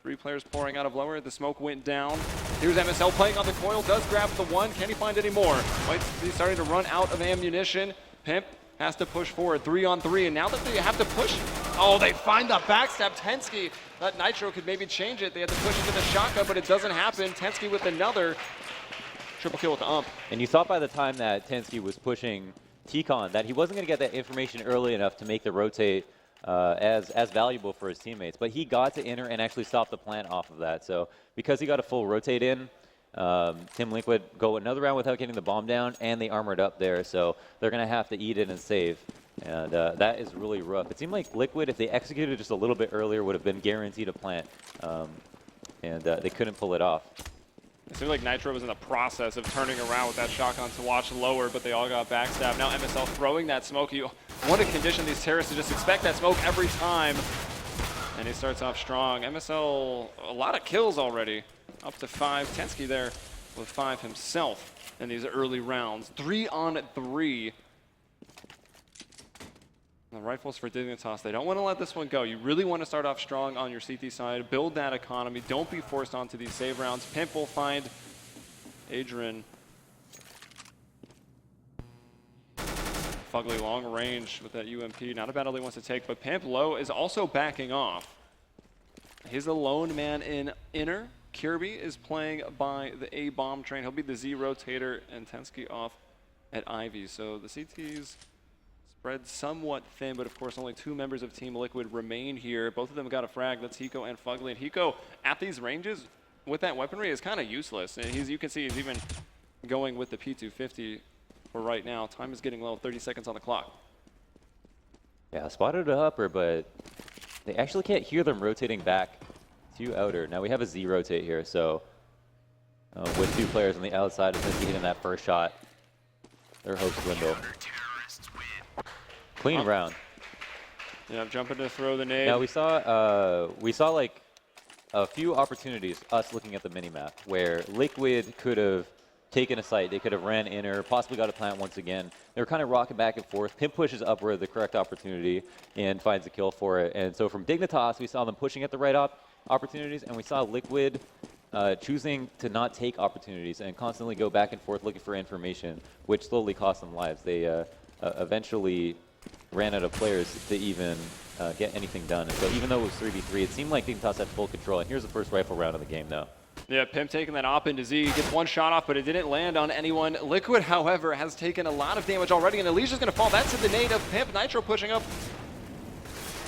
3 players pouring out of lower. The smoke went down. Here's MSL playing on the coil, does grab the 1. Can he find any more? Might be starting to run out of ammunition. Pimp has to push forward, 3-on-3, and now that they have to push, oh, they find the backstab. Tensky, that Nitro could maybe change it. They had to push into the shotgun, but it doesn't happen. Tensky with another triple kill with the ump. And you thought by the time that Tensky was pushing T-Con that he wasn't going to get that information early enough to make the rotate as valuable for his teammates. But he got to inner and actually stopped the plant off of that. So because he got a full rotate in, Team Liquid go another round without getting the bomb down, and they armored up there. So they're going to have to eat it and save. And that is really rough. It seemed like Liquid, if they executed just a little bit earlier, would have been guaranteed a plant. And they couldn't pull it off. It seemed like Nitro was in the process of turning around with that shotgun to watch lower, but they all got backstabbed. Now MSL throwing that smoke. You want to condition these terrorists to just expect that smoke every time. And he starts off strong. MSL, a lot of kills already. Up to 5. Tensky there with 5 himself in these early rounds. 3-on-3. The rifles for Dignitas, they don't want to let this one go. You really want to start off strong on your CT side, build that economy, don't be forced onto these save rounds. Pimp will find Adrian. Fugly long range with that UMP, not a battle he wants to take, but Pimp low is also backing off. He's the lone man in inner. Kirby is playing by the A bomb train. He'll be the Z rotator, and Tensky off at Ivy. So the CTs spread somewhat thin, but of course only 2 members of Team Liquid remain here. Both of them got a frag. That's Hiko and Fugly. And Hiko, at these ranges, with that weaponry, is kind of useless. And you can see he's even going with the P250 for right now. Time is getting low, 30 seconds on the clock. Yeah, spotted a upper, but they actually can't hear them rotating back to outer. Now we have a Z rotate here, so with 2 players on the outside, essentially hitting that first shot, their hopes dwindle. Clean round. Yeah, jumping to throw the nade. Now we saw like a few opportunities, us looking at the minimap, where Liquid could have taken a site, they could have ran inner, possibly got a plant once again. They were kind of rocking back and forth. Pimp pushes upward the correct opportunity and finds a kill for it. And so from Dignitas, we saw them pushing at the right opportunities, and we saw Liquid choosing to not take opportunities and constantly go back and forth looking for information, which slowly cost them lives. They eventually ran out of players to even get anything done. And so even though it was 3v3, it seemed like Dignitas had full control. And here's the first rifle round of the game now. Yeah, Pimp taking that op into Z, gets 1 shot off, but it didn't land on anyone. Liquid, however, has taken a lot of damage already, and Alicia's going to fall. That's the nade of Pimp. Nitro pushing up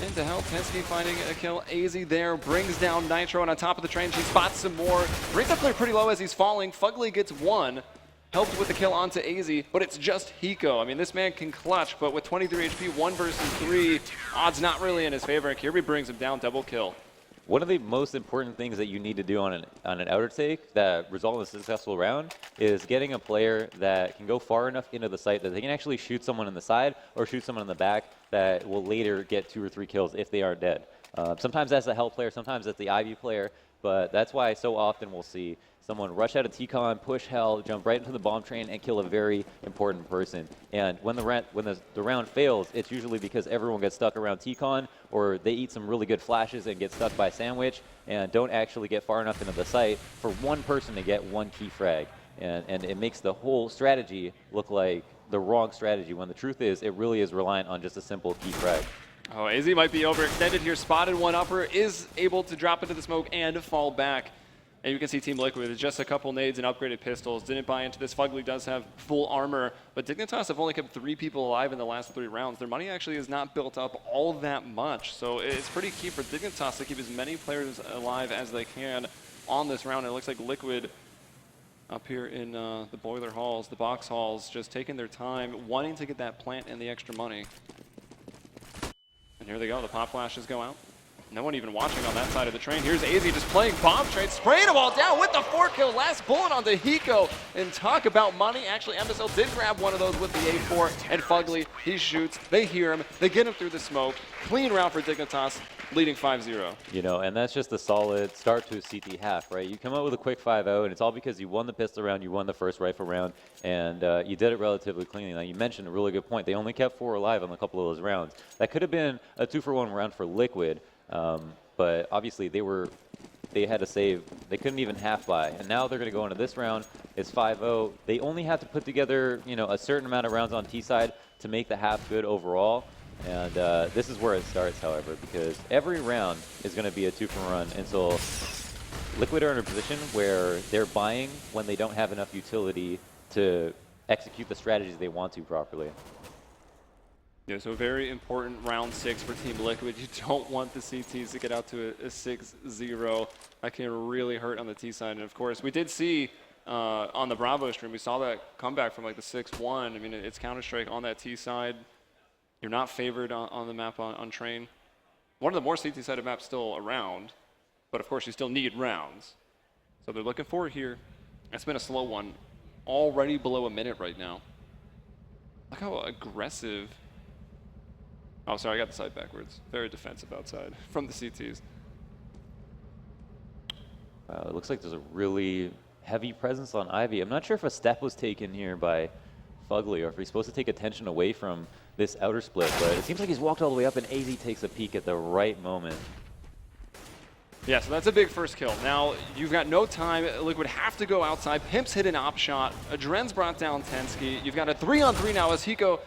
into help. Tensky finding a kill. AZ there brings down Nitro, and on top of the train, she spots some more. Brings that player pretty low as he's falling. Fugly gets 1. Helped with the kill onto AZ, but it's just Hiko. I mean, this man can clutch, but with 23 HP, 1 versus 3, odds not really in his favor, and Kirby brings him down, double kill. One of the most important things that you need to do on an outer take that result in a successful round is getting a player that can go far enough into the site that they can actually shoot someone in the side or shoot someone in the back that will later get 2 or 3 kills if they are dead. Sometimes that's the Hell player, sometimes that's the Ivy player, but that's why so often we'll see someone rush out of T-Con, push Hell, jump right into the bomb train, and kill a very important person. And when the round fails, it's usually because everyone gets stuck around T-Con, or they eat some really good flashes and get stuck by Sandwich, and don't actually get far enough into the site for one person to get 1 key frag. And it makes the whole strategy look like the wrong strategy, when the truth is, it really is reliant on just a simple key frag. Oh, AZ might be overextended here. Spotted 1 upper, is able to drop into the smoke and fall back. And you can see Team Liquid with just a couple nades and upgraded pistols. Didn't buy into this. Fugly does have full armor, but Dignitas have only kept 3 people alive in the last 3 rounds. Their money actually is not built up all that much, so it's pretty key for Dignitas to keep as many players alive as they can on this round. And it looks like Liquid up here in the boiler halls, the box halls, just taking their time, wanting to get that plant and the extra money. And here they go. The pop flashes go out. No one even watching on that side of the train. Here's AZ just playing bomb train, spraying them all down with the 4 kill. Last bullet onto Hiko. And talk about money. Actually, MSL did grab one of those with the A4. And Fugly, he shoots. They hear him. They get him through the smoke. Clean round for Dignitas, leading 5-0. You know, and that's just a solid start to a CT half, right? You come out with a quick 5-0, and it's all because you won the pistol round, you won the first rifle round, and you did it relatively cleanly. Now, you mentioned a really good point. They only kept 4 alive on a couple of those rounds. That could have been a 2-for-1 round for Liquid. But obviously they had to save. They couldn't even half buy, and now they're going to go into this round. It's 5-0. They only have to put together, you know, a certain amount of rounds on T side to make the half good overall. And this is where it starts, however, because every round is going to be a 2-for-run until Liquid are in a position where they're buying when they don't have enough utility to execute the strategies they want to properly. Yeah, so a very important round 6 for Team Liquid. You don't want the CTs to get out to a 6-0. That can really hurt on the T side. And of course, we did see on the Bravo stream, we saw that comeback from like the 6-1. I mean, it's Counter-Strike on that T side. You're not favored on the map on train. One of the more CT-sided maps still around, but of course you still need rounds. So they're looking for it here. It's been a slow one, already below a minute right now. Look how aggressive. Oh, sorry, I got the side backwards. Very defensive outside from the CTs. Wow, it looks like there's a really heavy presence on Ivy. I'm not sure if a step was taken here by Fugly or if he's supposed to take attention away from this outer split, but it seems like he's walked all the way up and AZ takes a peek at the right moment. Yeah, so that's a big first kill. Now, you've got no time. Liquid have to go outside. Pimp's hit an op shot. Adren's brought down Tensky. You've got a 3-on-3 now as Hiko.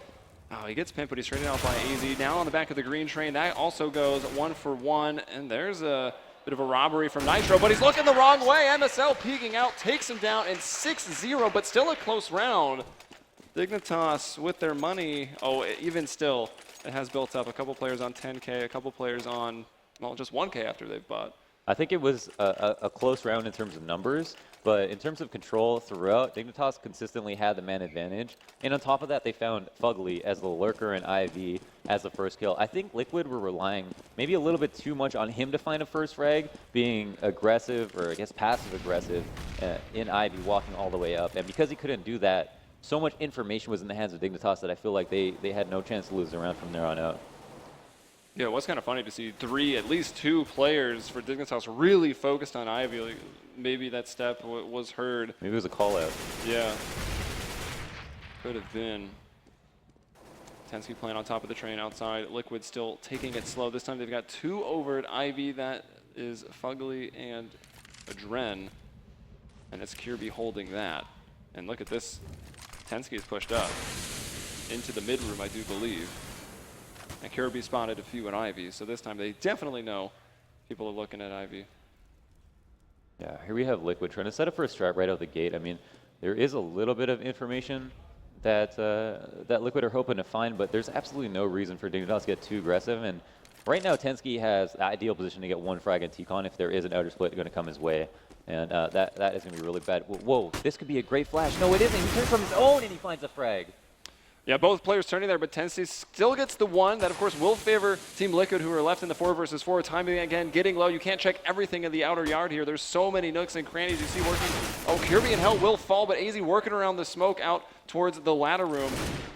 Oh, he gets Pimp, but he's traded out by AZ. Now on the back of the green train, that also goes 1-for-1. And there's a bit of a robbery from Nitro, but he's looking the wrong way. MSL peeking out, takes him down in 6-0, but still a close round. Dignitas with their money, even still, it has built up. A couple players on 10K, a couple players on, well, just 1K after they've bought. I think it was a close round in terms of numbers, but in terms of control throughout, Dignitas consistently had the man advantage. And on top of that, they found Fugly as the lurker and IV as the first kill. I think Liquid were relying maybe a little bit too much on him to find a first frag, being aggressive, or I guess passive aggressive, in Ivy walking all the way up. And because he couldn't do that, so much information was in the hands of Dignitas that I feel like they had no chance to lose the round from there on out. Yeah, it was kind of funny to see at least two players for Dignitas really focused on Ivy. Like, maybe that step was heard. Maybe it was a call out. Yeah. Could have been. Tensky playing on top of the train outside. Liquid still taking it slow. This time they've got two over at Ivy. That is Fugly and Adren. And it's Kirby holding that. And look at this. Tensky is pushed up into the mid room, I do believe. And Kirby spotted a few in Ivy, so this time they definitely know people are looking at Ivy. Yeah, here we have Liquid trying to set up for a strat right out the gate. I mean, there is a little bit of information that that Liquid are hoping to find, but there's absolutely no reason for Dignitas to get too aggressive. And right now, Tensky has the ideal position to get one frag in T-Con if there is an outer split going to come his way. And that is going to be really bad. Whoa, this could be a great flash. No, it isn't. He turns from his own and he finds a frag. Yeah, both players turning there, but Tensky still gets the one. That, of course, will favor Team Liquid, who are left in the 4 versus 4. Timing, again, getting low. You can't check everything in the outer yard here. There's so many nooks and crannies you see working. Oh, Kirby and Hell will fall, but AZ working around the smoke out towards the ladder room.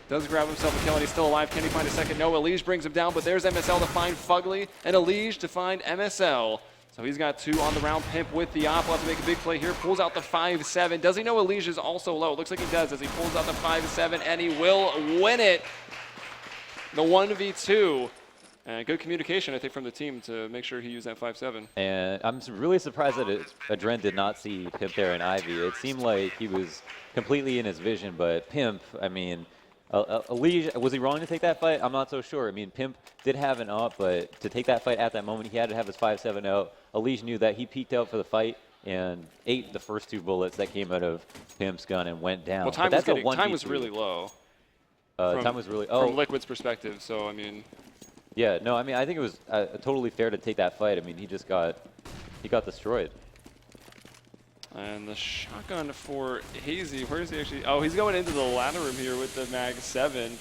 Does grab himself a kill, and he's still alive. Can he find a second? No, Elige brings him down, but there's MSL to find Fugly, and Elige to find MSL. So he's got 2 on the round. Pimp with the op. Will have to make a big play here. Pulls out the 5-7. Does he know Elige is also low? It looks like he does as he pulls out the 5-7, and he will win it. The 1v2. And good communication, I think, from the team to make sure he used that 5-7. And I'm really surprised that Adren did not see Pimp there in Ivy. It seemed like he was completely in his vision, but Pimp, I mean, Elige, was he wrong to take that fight? I'm not so sure. I mean, Pimp did have an up, but to take that fight at that moment, he had to have his 5-7 out. Elige knew that. He peeked out for the fight and ate the first 2 bullets that came out of Pimp's gun and went down. Well, time was really low. Time was really from Liquid's perspective. So I mean, yeah, no, I mean, I think it was totally fair to take that fight. I mean, he got destroyed. And the shotgun for Hazy. Where is he actually? Oh, he's going into the ladder room here with the Mag 7.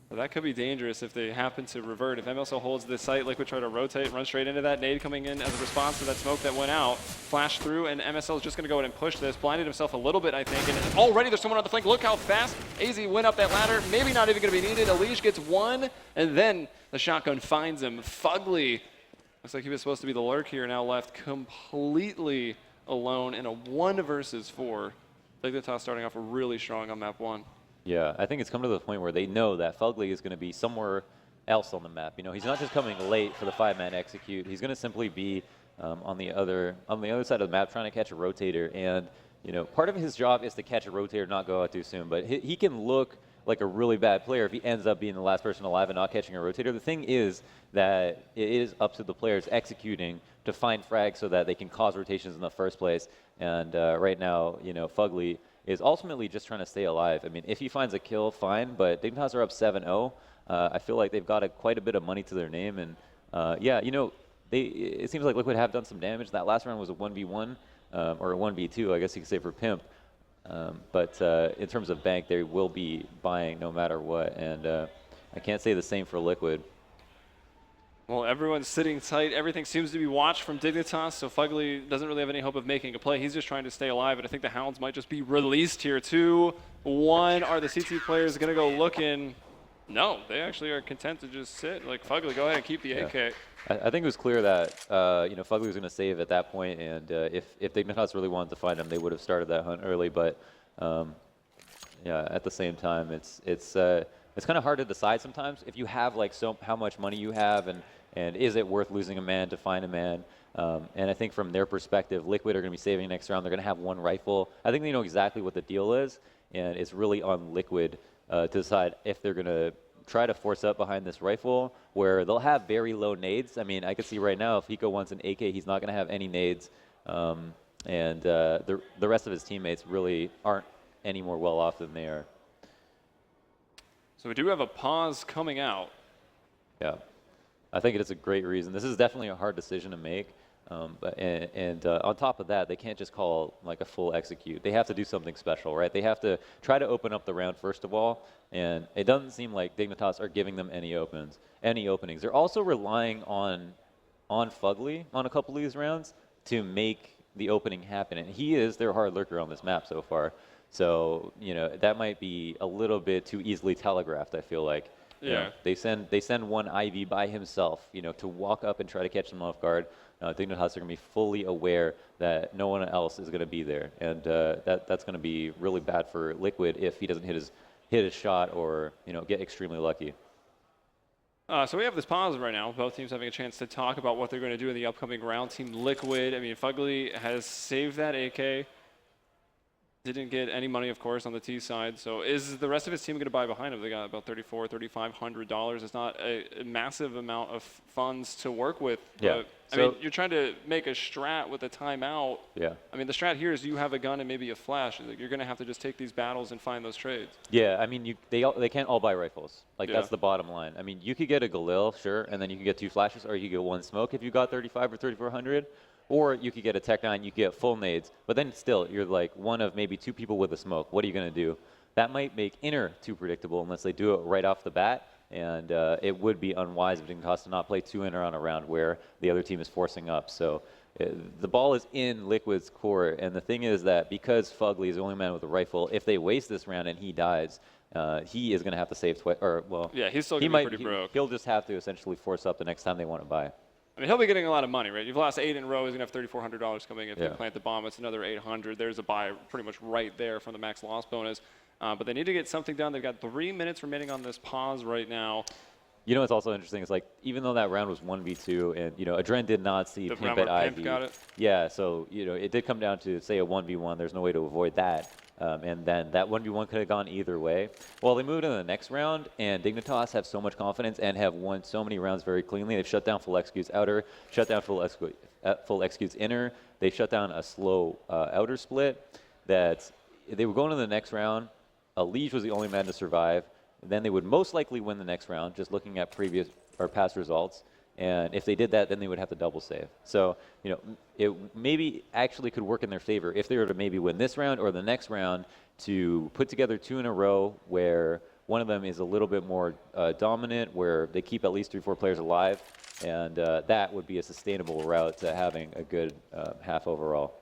But that could be dangerous if they happen to revert. If MSL holds this site, Liquid try to rotate, run straight into that. Nade coming in as a response to that smoke that went out. Flash through, and MSL is just going to go in and push this. Blinded himself a little bit, I think. And already there's someone on the flank. Look how fast AZ went up that ladder. Maybe not even going to be needed. Elige gets 1, and then the shotgun finds him. Fugly. Looks like he was supposed to be the lurk here, now left completely alone in a 1 versus 4. Dignitas starting off really strong on map 1. Yeah, I think it's come to the point where they know that Fugly is going to be somewhere else on the map. You know, he's not just coming late for the 5-man execute. He's going to simply be on the other side of the map trying to catch a rotator. And you know, part of his job is to catch a rotator, not go out too soon. But he can look like a really bad player if he ends up being the last person alive and not catching a rotator. The thing is that it is up to the players executing to find frags so that they can cause rotations in the first place. And right now, you know, Fugly is ultimately just trying to stay alive. I mean, if he finds a kill, fine, but Dignitas are up 7-0. I feel like they've got quite a bit of money to their name. And yeah, you know, it seems like Liquid have done some damage. That last round was a 1v1, or a 1v2, I guess you could say, for Pimp. But in terms of bank, they will be buying no matter what. And I can't say the same for Liquid. Well, everyone's sitting tight. Everything seems to be watched from Dignitas, so Fugly doesn't really have any hope of making a play. He's just trying to stay alive, and I think the Hounds might just be released here. 2-1. Are the CT players going to go looking? No, they actually are content to just sit. Like, Fugly, go ahead and keep the AK. I think it was clear that you know, Fugly was going to save at that point, and if Dignitas really wanted to find him, they would have started that hunt early. But yeah, at the same time, it's kind of hard to decide sometimes if you have like how much money you have, and is it worth losing a man to find a man? And I think from their perspective, Liquid are going to be saving next round. They're going to have 1 rifle. I think they know exactly what the deal is, and it's really on Liquid to decide if they're going to try to force up behind this rifle, where they'll have very low nades. I mean, I could see right now if Hiko wants an AK, he's not going to have any nades, and the rest of his teammates really aren't any more well off than they are. So we do have a pause coming out. Yeah, I think it's a great reason. This is definitely a hard decision to make. But on top of that, they can't just call like a full execute. They have to do something special, right? They have to try to open up the round first of all, and it doesn't seem like Dignitas are giving them any openings. They're also relying on Fugly on a couple of these rounds to make the opening happen, and he is their hard lurker on this map so far. So that might be a little bit too easily telegraphed. I feel like. Yeah. They send one Ivy by himself, to walk up and try to catch them off guard. Dignitas are going to be fully aware that no one else is going to be there, and that's going to be really bad for Liquid if he doesn't hit his shot or get extremely lucky. So we have this pause right now. Both teams having a chance to talk about what they're going to do in the upcoming round. Team Liquid, I mean, Fugly has saved that AK. Didn't get any money, of course, on the T side. So is the rest of his team going to buy behind him? They got about $3,500. It's not a massive amount of funds to work with. Yeah. I mean, you're trying to make a strat with a timeout. Yeah. I mean, the strat here is you have a gun and maybe a flash. You're going to have to just take these battles and find those trades. Yeah, I mean, they can't all buy rifles. Like, that's the bottom line. I mean, you could get a Galil, sure, and then you could get 2 flashes, or you could get 1 smoke if you got 35 or 3,400. Or you could get a Tech 9, you could get full nades, but then still, you're like one of maybe 2 people with a smoke. What are you going to do? That might make inner too predictable unless they do it right off the bat, and it would be unwise of Dignitas to not play 2 inner on a round where the other team is forcing up. So the ball is in Liquid's court, and the thing is that because Fugly is the only man with a rifle, if they waste this round and he dies, he is going to have to save twice, or well, yeah, he's still going to be pretty broke. He'll just have to essentially force up the next time they want to buy. I mean, he'll be getting a lot of money, right? You've lost 8 in a row. He's going to have $3,400 coming if you plant the bomb. It's another $800. There's a buy pretty much right there from the max loss bonus. But they need to get something done. They've got 3 minutes remaining on this pause right now. You know what's also interesting is, like, even though that round was 1v2 and, Adren did not see The Pimp round at where Ivy. Pimp got it. Yeah, so, it did come down to, say, a 1v1. There's no way to avoid that. And then that 1v1 could have gone either way. Well, they moved into the next round, and Dignitas have so much confidence and have won so many rounds very cleanly. They've shut down full executes outer, shut down full executes inner. They shut down a slow outer split that they were going to the next round. Liege was the only man to survive. Then they would most likely win the next round, just looking at previous or past results. And if they did that, then they would have to double save. So, it maybe actually could work in their favor if they were to maybe win this round or the next round to put together 2 in a row where one of them is a little bit more dominant, where they keep at least 3-4 players alive. And that would be a sustainable route to having a good half overall.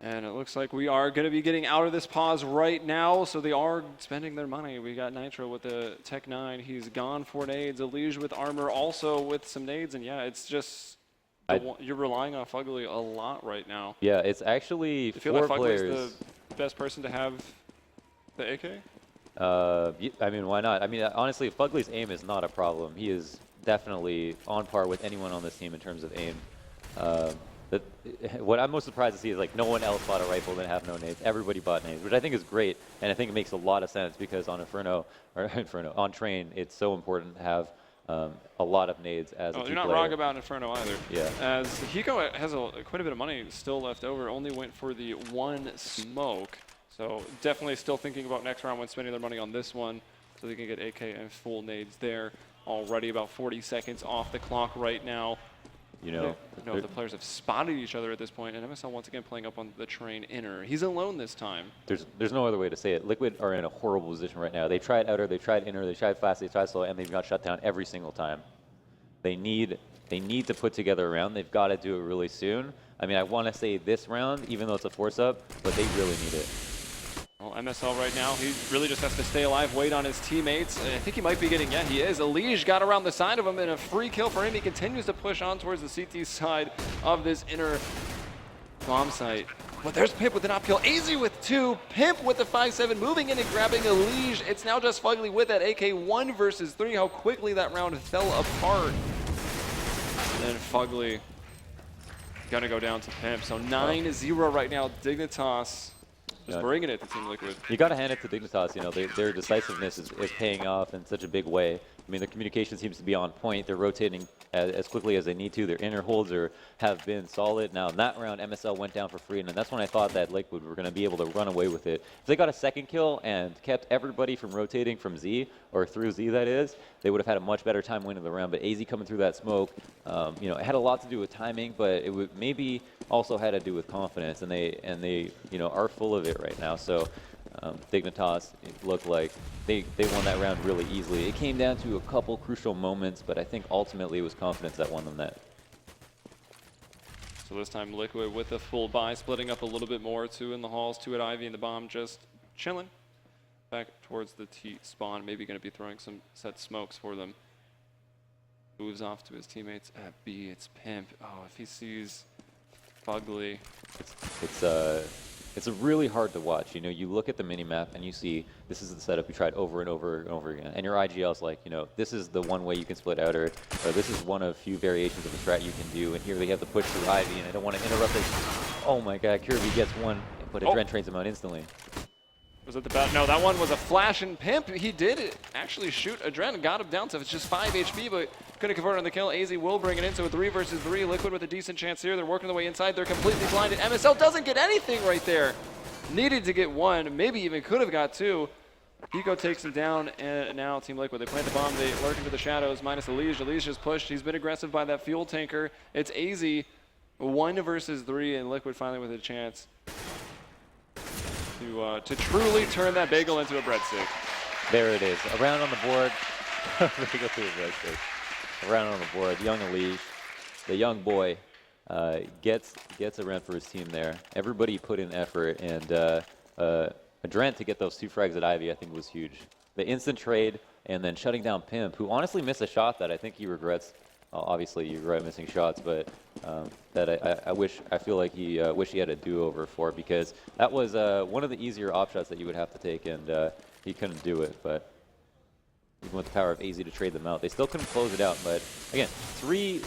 And it looks like we are going to be getting out of this pause right now, so they are spending their money. We got Nitro with the Tech 9. He's gone for nades. Elige with armor, also with some nades. And, yeah, it's just you're relying on Fugly a lot right now. Yeah, it's actually Do you feel 4 like players. Fugly's the best person to have the AK? I mean, why not? I mean, honestly, Fugly's aim is not a problem. He is definitely on par with anyone on this team in terms of aim. What I'm most surprised to see is, like, no one else bought a rifle that have no nades. Everybody bought nades, which I think is great, and I think it makes a lot of sense because on on Train, it's so important to have a lot of nades as a you're two not player. wrong about Inferno either. Yeah. As Hiko has quite a bit of money still left over, only went for the 1 smoke. So definitely still thinking about next round when spending their money on this one, so they can get AK and full nades there. Already about 40 seconds off the clock right now. The players have spotted each other at this point, and MSL once again playing up on the Train inner. He's alone this time. There's no other way to say it. Liquid are in a horrible position right now. They tried outer, they tried inner, they tried fast, they tried slow, and they've got shut down every single time. They need to put together a round. They've got to do it really soon. I mean, I want to say this round, even though it's a force up, but they really need it. Well, MSL right now, he really just has to stay alive, wait on his teammates. I think he might be getting, he is. Elige got around the side of him, and a free kill for him. He continues to push on towards the CT side of this inner bomb site. But there's Pimp with an op kill. AZ with 2. Pimp with the 5-7, moving in and grabbing Elige. It's now just Fugly with that AK 1 versus 3. How quickly that round fell apart. And then Fugly gonna go down to Pimp. So 9-0 right now. Dignitas Just bringing it to Team Liquid. You got to hand it to Dignitas. You know, their decisiveness is paying off in such a big way. I mean, the communication seems to be on point. They're rotating as quickly as they need to. Their inner holds have been solid. Now, in that round, MSL went down for free, and that's when I thought that Liquid were going to be able to run away with it. If they got a second kill and kept everybody from rotating from Z, or through Z, that is, they would have had a much better time winning the round. But AZ coming through that smoke, you know, it had a lot to do with timing, but it would maybe also had to do with confidence, and they you know, are full of it right now. So Dignitas, it looked like they won that round really easily. It came down to a couple crucial moments, but I think ultimately it was confidence that won them that. So this time Liquid with the full buy, splitting up a little bit more. 2 in the halls, 2 at Ivy, and the bomb just chilling back towards the T spawn. Maybe going to be throwing some set smokes for them. Moves off to his teammates at B. It's Pimp. Oh, if he sees Fugly. It's really hard to watch. You know, you look at the mini-map and you see this is the setup you tried over and over and over again. And your IGL's like, you know, this is the one way you can split out, or this is one of few variations of a strat you can do. And here they have to push through Ivy, and I don't want to interrupt it. Oh my god, Kirby gets one, but Adren trains him out instantly. Was it the bat? No, that one was a flash, and Pimp, he did actually shoot Adren, got him down to it's just 5 HP, but couldn't convert on the kill. AZ will bring it in, so 3 versus 3. Liquid with a decent chance here. They're working their way inside. They're completely blinded. MSL doesn't get anything right there. Needed to get 1, maybe even could have got 2. Hiko takes him down, and now Team Liquid, they plant the bomb, they lurk into the shadows, minus Elige. Elige just pushed. He's been aggressive by that fuel tanker. It's AZ, 1 versus 3, and Liquid finally with a chance to truly turn that bagel into a breadstick. There it is. A round on the board. Bagel to a breadstick. A round on the board. Young Elige, the young boy, gets a round for his team there. Everybody put in effort, and Adren to get those 2 frags at Ivy, I think, was huge. The instant trade, and then shutting down Pimp, who honestly missed a shot that I think he regrets. Obviously, you regret missing shots, but that I feel like he wish he had a do-over for, because that was one of the easier op shots that you would have to take, and he couldn't do it. But even with the power of AZ to trade them out, they still couldn't close it out. But again, three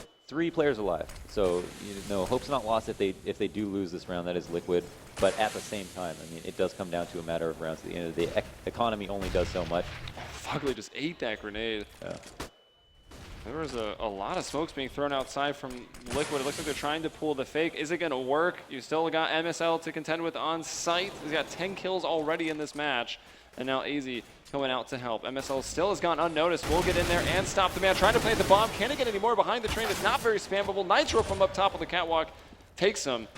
players alive, so you know, hope's not lost if they do lose this round. That is Liquid, but at the same time, I mean, it does come down to a matter of rounds. At the end of the day, economy only does so much. Fugly just ate that grenade. Yeah. There was a lot of smokes being thrown outside from Liquid. It looks like they're trying to pull the fake. Is it going to work? You still got MSL to contend with on site. He's got 10 kills already in this match. And now AZ coming out to help. MSL still has gone unnoticed. Will get in there and stop the man. Trying to plant the bomb. Can it get any more behind the train? It's not very spammable. Nitro from up top of the catwalk takes him.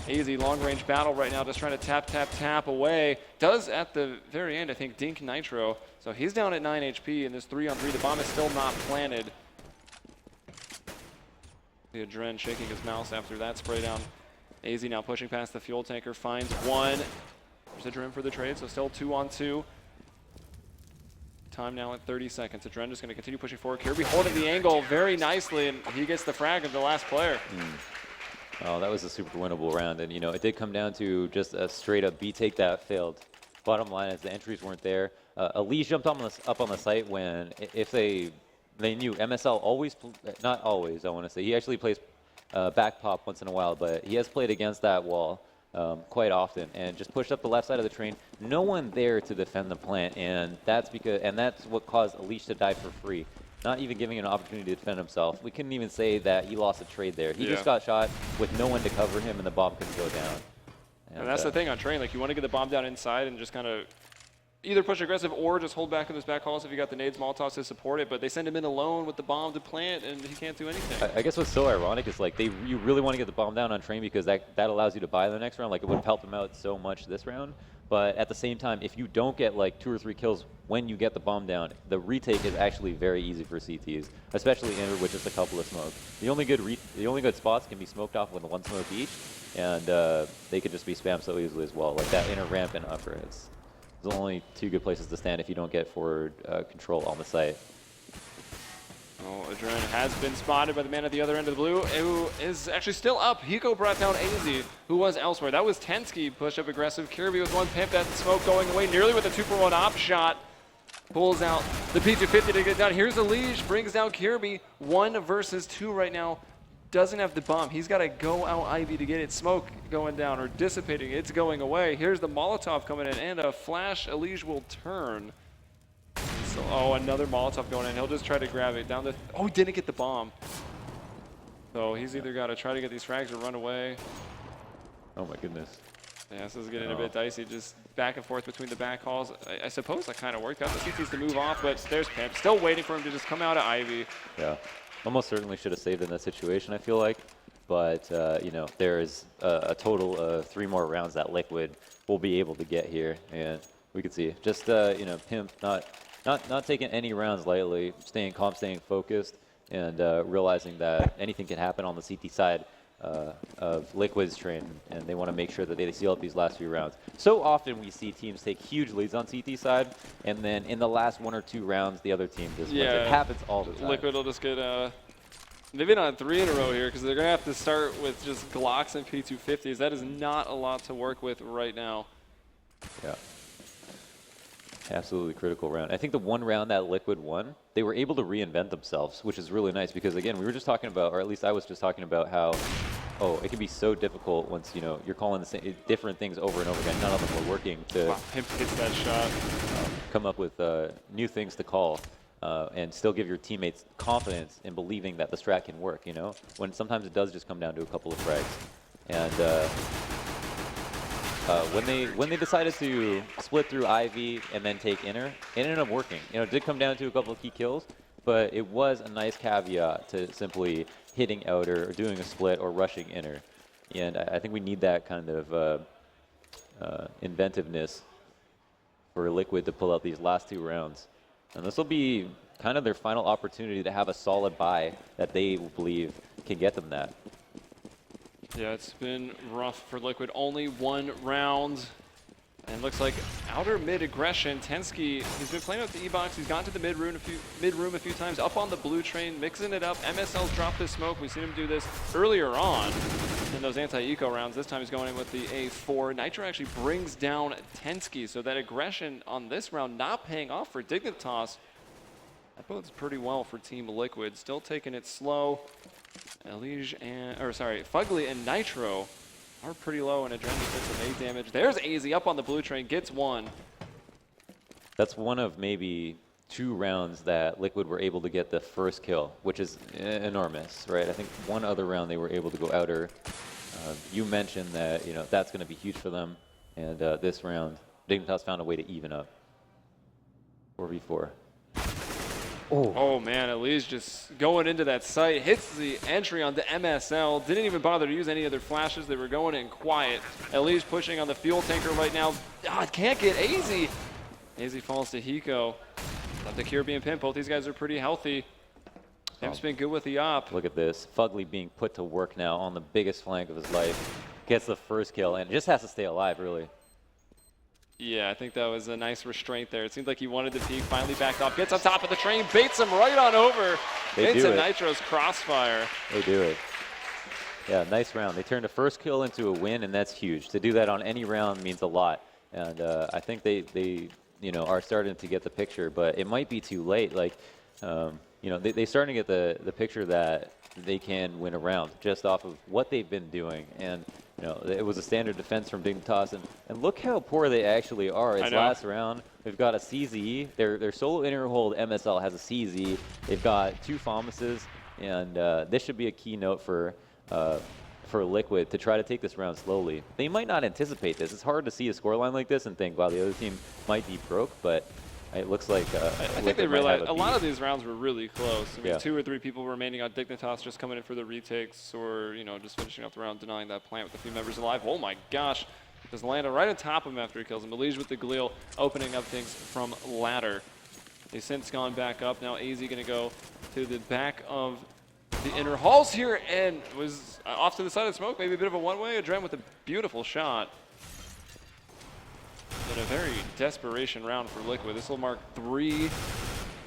AZ long-range battle right now, just trying to tap away. Does at the very end, I think, dink Nitro. So he's down at 9 HP in this 3-on-3. The bomb is still not planted. The Adren shaking his mouse after that spray down. AZ now pushing past the fuel tanker, finds 1. There's Adren for the trade, so still 2-on-2. Time now at 30 seconds. Adren just going to continue pushing forward. Kirby holding the angle very nicely, and he gets the frag of the last player. Oh, that was a super winnable round, and you know, it did come down to just a straight-up B take that failed. Bottom line is the entries weren't there. Elige jumped up on the site when, if they knew MSL always, not always, I want to say. He actually plays back pop once in a while, but he has played against that wall quite often, and just pushed up the left side of the train. No one there to defend the plant, and that's what caused Elige to die for free. Not even giving him an opportunity to defend himself. We couldn't even say that he lost a trade there. He just got shot with no one to cover him, and the bomb couldn't go down. And that's the thing on train. Like, you want to get the bomb down inside and just kind of either push aggressive or just hold back in those back halls if you got the nades, Molotovs to support it. But they send him in alone with the bomb to plant, and he can't do anything. I guess what's so ironic is, like, you really want to get the bomb down on train because that allows you to buy the next round. Like, it would have helped him out so much this round. But at the same time, if you don't get like 2 or 3 kills when you get the bomb down, the retake is actually very easy for CTs, especially in with just a couple of smokes. The only good spots can be smoked off with 1 smoke each, and they could just be spammed so easily as well. Like that inner ramp and upper. There's only 2 good places to stand if you don't get forward control on the site. Oh, Adren has been spotted by the man at the other end of the blue, who is actually still up. Hiko brought down AZ, who was elsewhere. That was Tensky, push up aggressive. Kirby with 1 Pimp, that smoke going away nearly with a 2-for-1 op shot. Pulls out the P250 to get down. Here's Elige, brings down Kirby. 1 versus 2 right now. doesn't have the bomb. He's got to go out Ivy to get it. Smoke going down or dissipating. It's going away. Here's the Molotov coming in and a flash. Elige will turn. So, oh, another Molotov going in. He'll just try to grab it down the. Oh, he didn't get the bomb. So he's either got to try to get these frags or run away. Oh my goodness. Yeah, this is getting a bit dicey. Just back and forth between the back halls. I suppose that kind of worked out. The CT's to move off, but there's Pimp. Still waiting for him to just come out of Ivy. Yeah. Almost certainly should have saved in that situation, I feel like. But, you know, there is a total of 3 more rounds that Liquid will be able to get here. And we could see just, you know, Pimp not taking any rounds lightly, staying calm, staying focused, and realizing that anything can happen on the CT side of Liquid's train, and they want to make sure that they seal up these last few rounds. So often we see teams take huge leads on CT side, and then in the last 1 or 2 rounds, the other team just wins. It happens all the time. Liquid will just get maybe not 3 in a row here, because they're going to have to start with just Glocks and P250s. That is not a lot to work with right now. Yeah. Absolutely critical round. I think the one round that Liquid won, they were able to reinvent themselves, which is really nice because, again, we were just talking about, or at least I was just talking about how, it can be so difficult once, you know, you're calling the same, different things over and over again. None of them were working to Pimp hits that shot. Come up with new things to call and still give your teammates confidence in believing that the strat can work, you know, when sometimes it does just come down to a couple of frags. And when they decided to split through Ivy and then take Inner, it ended up working. You know, it did come down to a couple of key kills, but it was a nice caveat to simply hitting Outer or doing a split or rushing Inner. And I think we need that kind of inventiveness for Liquid to pull out these last 2 rounds. And this will be kind of their final opportunity to have a solid buy that they believe can get them that. Yeah, it's been rough for Liquid. Only 1 round. And looks like outer mid aggression. Tensky, he's been playing with the E-Box. He's gone to the mid room a few times. Up on the blue train, mixing it up. MSL's dropped this smoke. We've seen him do this earlier on in those anti-eco rounds. This time he's going in with the A4. Nitro actually brings down Tensky. So that aggression on this round not paying off for Dignitas. That bodes pretty well for Team Liquid. Still taking it slow. Elige and, Fugly and Nitro are pretty low, and Adrenaline gets some 8 damage. There's AZ up on the blue train, gets 1. That's one of maybe 2 rounds that Liquid were able to get the first kill, which is enormous, right? I think one other round they were able to go outer. You mentioned that, you know, that's going to be huge for them, and this round, Dignitas found a way to even up. 4v4. Oh man, Elise just going into that site, hits the entry onto MSL, didn't even bother to use any of their flashes, they were going in quiet. Elise pushing on the fuel tanker right now, can't get AZ. AZ falls to Hiko. Left the Kirby and Pimp, both these guys are pretty healthy. Pimp's been good with the op. Look at this, Fugly being put to work now on the biggest flank of his life. Gets the first kill and just has to stay alive, really. Yeah, I think that was a nice restraint there. It seemed like he wanted to peek, finally backed off, gets on top of the train, baits him right on over into Nitro's crossfire. They do it. Yeah, nice round. They turned a first kill into a win, and that's huge. To do that on any round means a lot. And I think they you know, are starting to get the picture, but it might be too late. Like, you know, they're starting to get the picture that they can win a round just off of what they've been doing. And you know, it was a standard defense from Dignitas, and look how poor they actually are. It's last round. We've got a CZ. Their solo inner hold MSL has a CZ. They've got 2 FAMASes, and this should be a keynote for Liquid to try to take this round slowly. They might not anticipate this. It's hard to see a scoreline like this and think, wow, the other team might be broke, but it looks like I think they realized a lot of these rounds were really close. I mean, 2 or 3 people remaining on Dignitas just coming in for the retakes or, you know, just finishing up the round, denying that plant with a few members alive. Oh my gosh. Just landed right on top of him after he kills him. Elige with the Gleal, opening up things from ladder. They've since gone back up. Now AZ going to go to the back of the inner halls here and was off to the side of the smoke. Maybe a bit of a one-way. Adren with a beautiful shot. In a very desperation round for Liquid. This will mark 3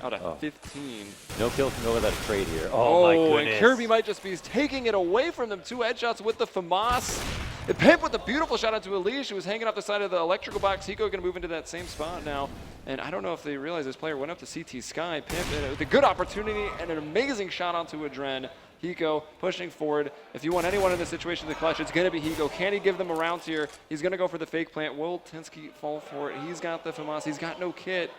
out of 15. No kill can go without a trade here. Oh my goodness. And Kirby might just be taking it away from them. 2 headshots with the FAMAS. And Pimp with a beautiful shot out to Elise, who was hanging off the side of the electrical box. Hiko going to move into that same spot now. And I don't know if they realize this player went up to CT Sky. Pimp with a good opportunity and an amazing shot onto Adren. Hiko pushing forward. If you want anyone in this situation to clutch, it's going to be Hiko. Can he give them a round here? He's going to go for the fake plant. Will Tensky fall for it? He's got the FAMAS. He's got no kit.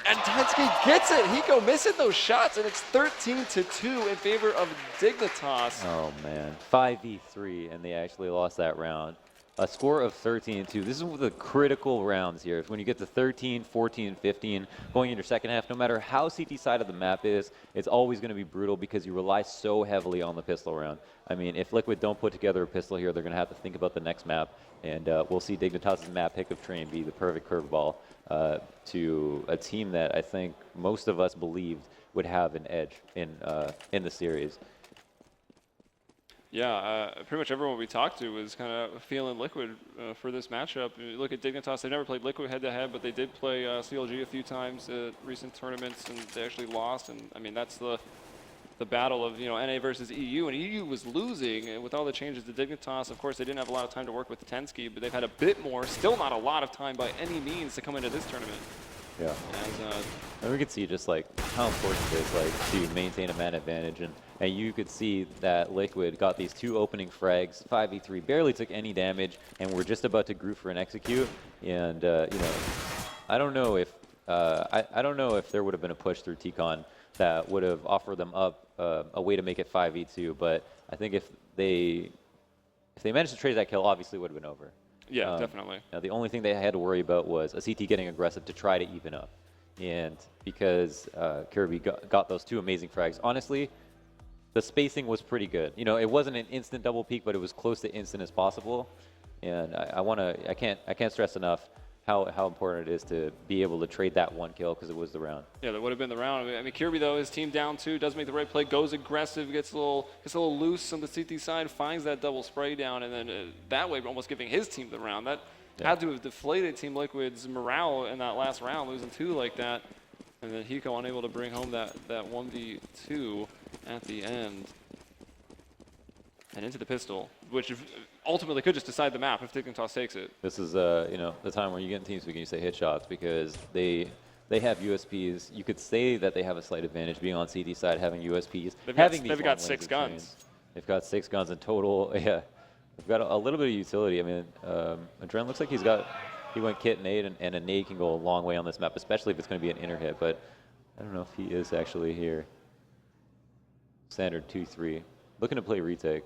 And Tensky gets it. Hiko missing those shots, and it's 13-2 in favor of Dignitas. Oh, man. 5v3, and they actually lost that round. A score of 13-2. This is one of the critical rounds here. When you get to 13, 14, 15, going into your second half, no matter how CT side of the map is, it's always going to be brutal because you rely so heavily on the pistol round. I mean, if Liquid don't put together a pistol here, they're going to have to think about the next map, and we'll see Dignitas' map pick of Train be the perfect curveball to a team that I think most of us believed would have an edge in the series. Yeah, pretty much everyone we talked to was kind of feeling Liquid for this matchup. You look at Dignitas, they never played Liquid head-to-head, but they did play CLG a few times at recent tournaments, and they actually lost. And I mean, that's the battle of, you know, NA versus EU, and EU was losing and with all the changes to Dignitas. Of course, they didn't have a lot of time to work with Tensky, but they've had a bit more, still not a lot of time by any means to come into this tournament. Yeah. And we could see just like how important it is like to maintain a man advantage, and you could see that Liquid got these 2 opening frags, 5v3, barely took any damage, and we're just about to group for an execute. And you know, I don't know if I don't know if there would have been a push through T-Con that would have offered them up a way to make it 5v2, but I think if they managed to trade that kill, obviously it would have been over. Yeah, definitely. Now the only thing they had to worry about was a CT getting aggressive to try to even up. And because Kirby got those 2 amazing frags, honestly, the spacing was pretty good. You know, it wasn't an instant double peak, but it was close to instant as possible. And I can't stress enough how important it is to be able to trade that 1 kill because it was the round. Yeah, that would have been the round. I mean, Kirby, though, his team down 2, does make the right play, goes aggressive, gets a little loose on the CT side, finds that double spray down, and then that way almost giving his team the round. That had to have deflated Team Liquid's morale in that last round, losing 2 like that. And then Hiko unable to bring home that 1v2 at the end. And into the pistol, which ultimately could just decide the map if Dignitas takes it. This is you know, the time where you get in TeamSpeak and you say hit shots because they have USPs. You could say that they have a slight advantage being on CD side, having USPs. They've got 6 guns. They've got 6 guns in total. Yeah, they've got a little bit of utility. I mean, Adren looks like he went kit nade, and a nade can go a long way on this map, especially if it's going to be an inner hit. But I don't know if he is actually here. Standard 2-3, looking to play retake.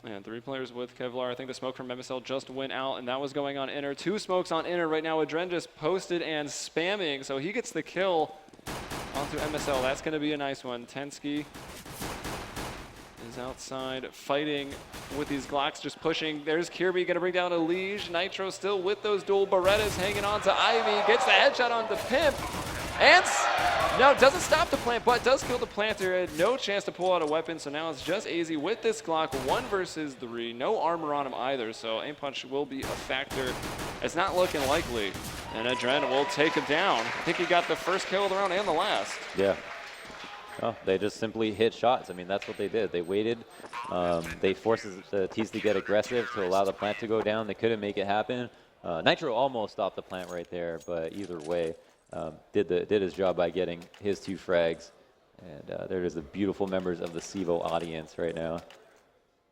And 3 players with Kevlar. I think the smoke from MSL just went out, and that was going on inner. 2 smokes on inner right now. Adren just posted and spamming, so he gets the kill onto MSL. That's going to be a nice one. Tensky is outside fighting with these Glocks, just pushing. There's Kirby going to bring down a Liege. Nitro still with those dual Berettas hanging on to Ivy. Gets the headshot onto Pimp. And no, doesn't stop the plant, but does kill the planter. Had no chance to pull out a weapon, so now it's just AZ with this Glock, 1 versus 3. No armor on him either, so aim punch will be a factor. It's not looking likely, and Adren will take him down. I think he got the first kill of the round and the last. Yeah. Oh, they just simply hit shots. I mean, that's what they did. They waited. They forced the T's to get aggressive to allow the plant to go down. They couldn't make it happen. Nitro almost stopped the plant right there, but either way, did his job by getting his 2 frags. And there is the beautiful members of the CEVO audience right now.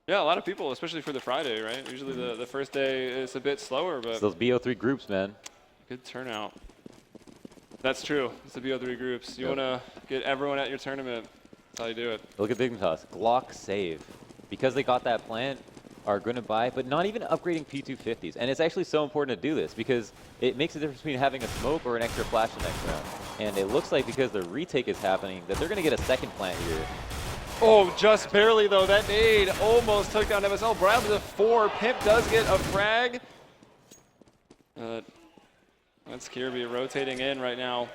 Yeah, a lot of people, especially for the Friday, right? Usually the first day is a bit slower, but It's those BO3 groups, man. good turnout. That's true. It's the BO3 groups. You want to get everyone at your tournament. That's how you do it. Look at Dignitas. Glock save. Because they got that plant, are going to buy, but not even upgrading P250s. And it's actually so important to do this because it makes a difference between having a smoke or an extra flash the next round. And it looks like because the retake is happening that they're going to get a second plant here. Oh, just barely though. That nade almost took down MSL. Brown to the 4. Pimp does get a frag. That's Kirby rotating in right now.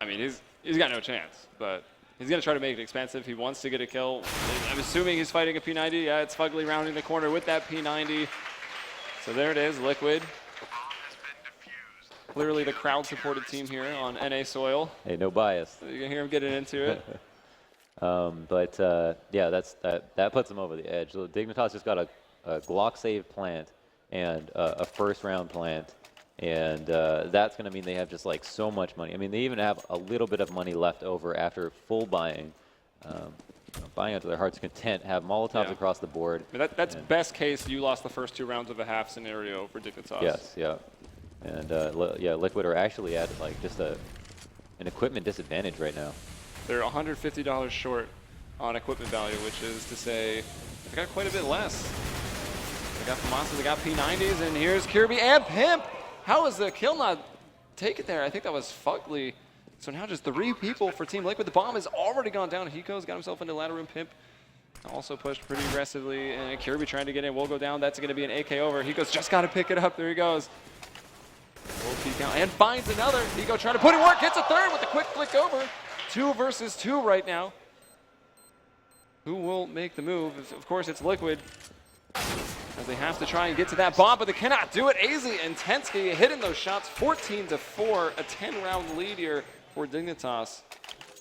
I mean, he's got no chance, but he's going to try to make it expensive. He wants to get a kill. I'm assuming he's fighting a P90. Yeah, it's Fugly rounding the corner with that P90. So there it is, Liquid. Clearly the crowd-supported team here on NA soil. Hey, no bias. You can hear him getting into it. Yeah, that puts them over the edge. So Dignitas just got a Glock save plant and a first round plant, and that's going to mean they have just like so much money. I mean, they even have a little bit of money left over after full buying. Buying out to their heart's content, have Molotovs across the board. I mean, that's best case. You lost the first 2 rounds of a half scenario for Dignitas. Yes, yeah. And Liquid are actually at like just an equipment disadvantage right now. They're $150 short on equipment value, which is to say they got quite a bit less. They got FAMASA, they got P90s, and here's Kirby and Pimp. How is the kill not taken there? I think that was Fugly. So now just 3 people for Team Liquid. The bomb has already gone down. Hiko's got himself into ladder room. Pimp also pushed pretty aggressively, and Kirby trying to get in. Will go down. That's going to be an AK over. Hiko's just got to pick it up. There he goes. Will peek out and finds another. Hiko trying to put it work. Gets a third with a quick flick over. 2 versus 2 right now. Who will make the move? Of course, it's Liquid, as they have to try and get to that bomb, but they cannot do it. AZ and Tensky hitting those shots. 14-4, a 10-round lead here for Dignitas.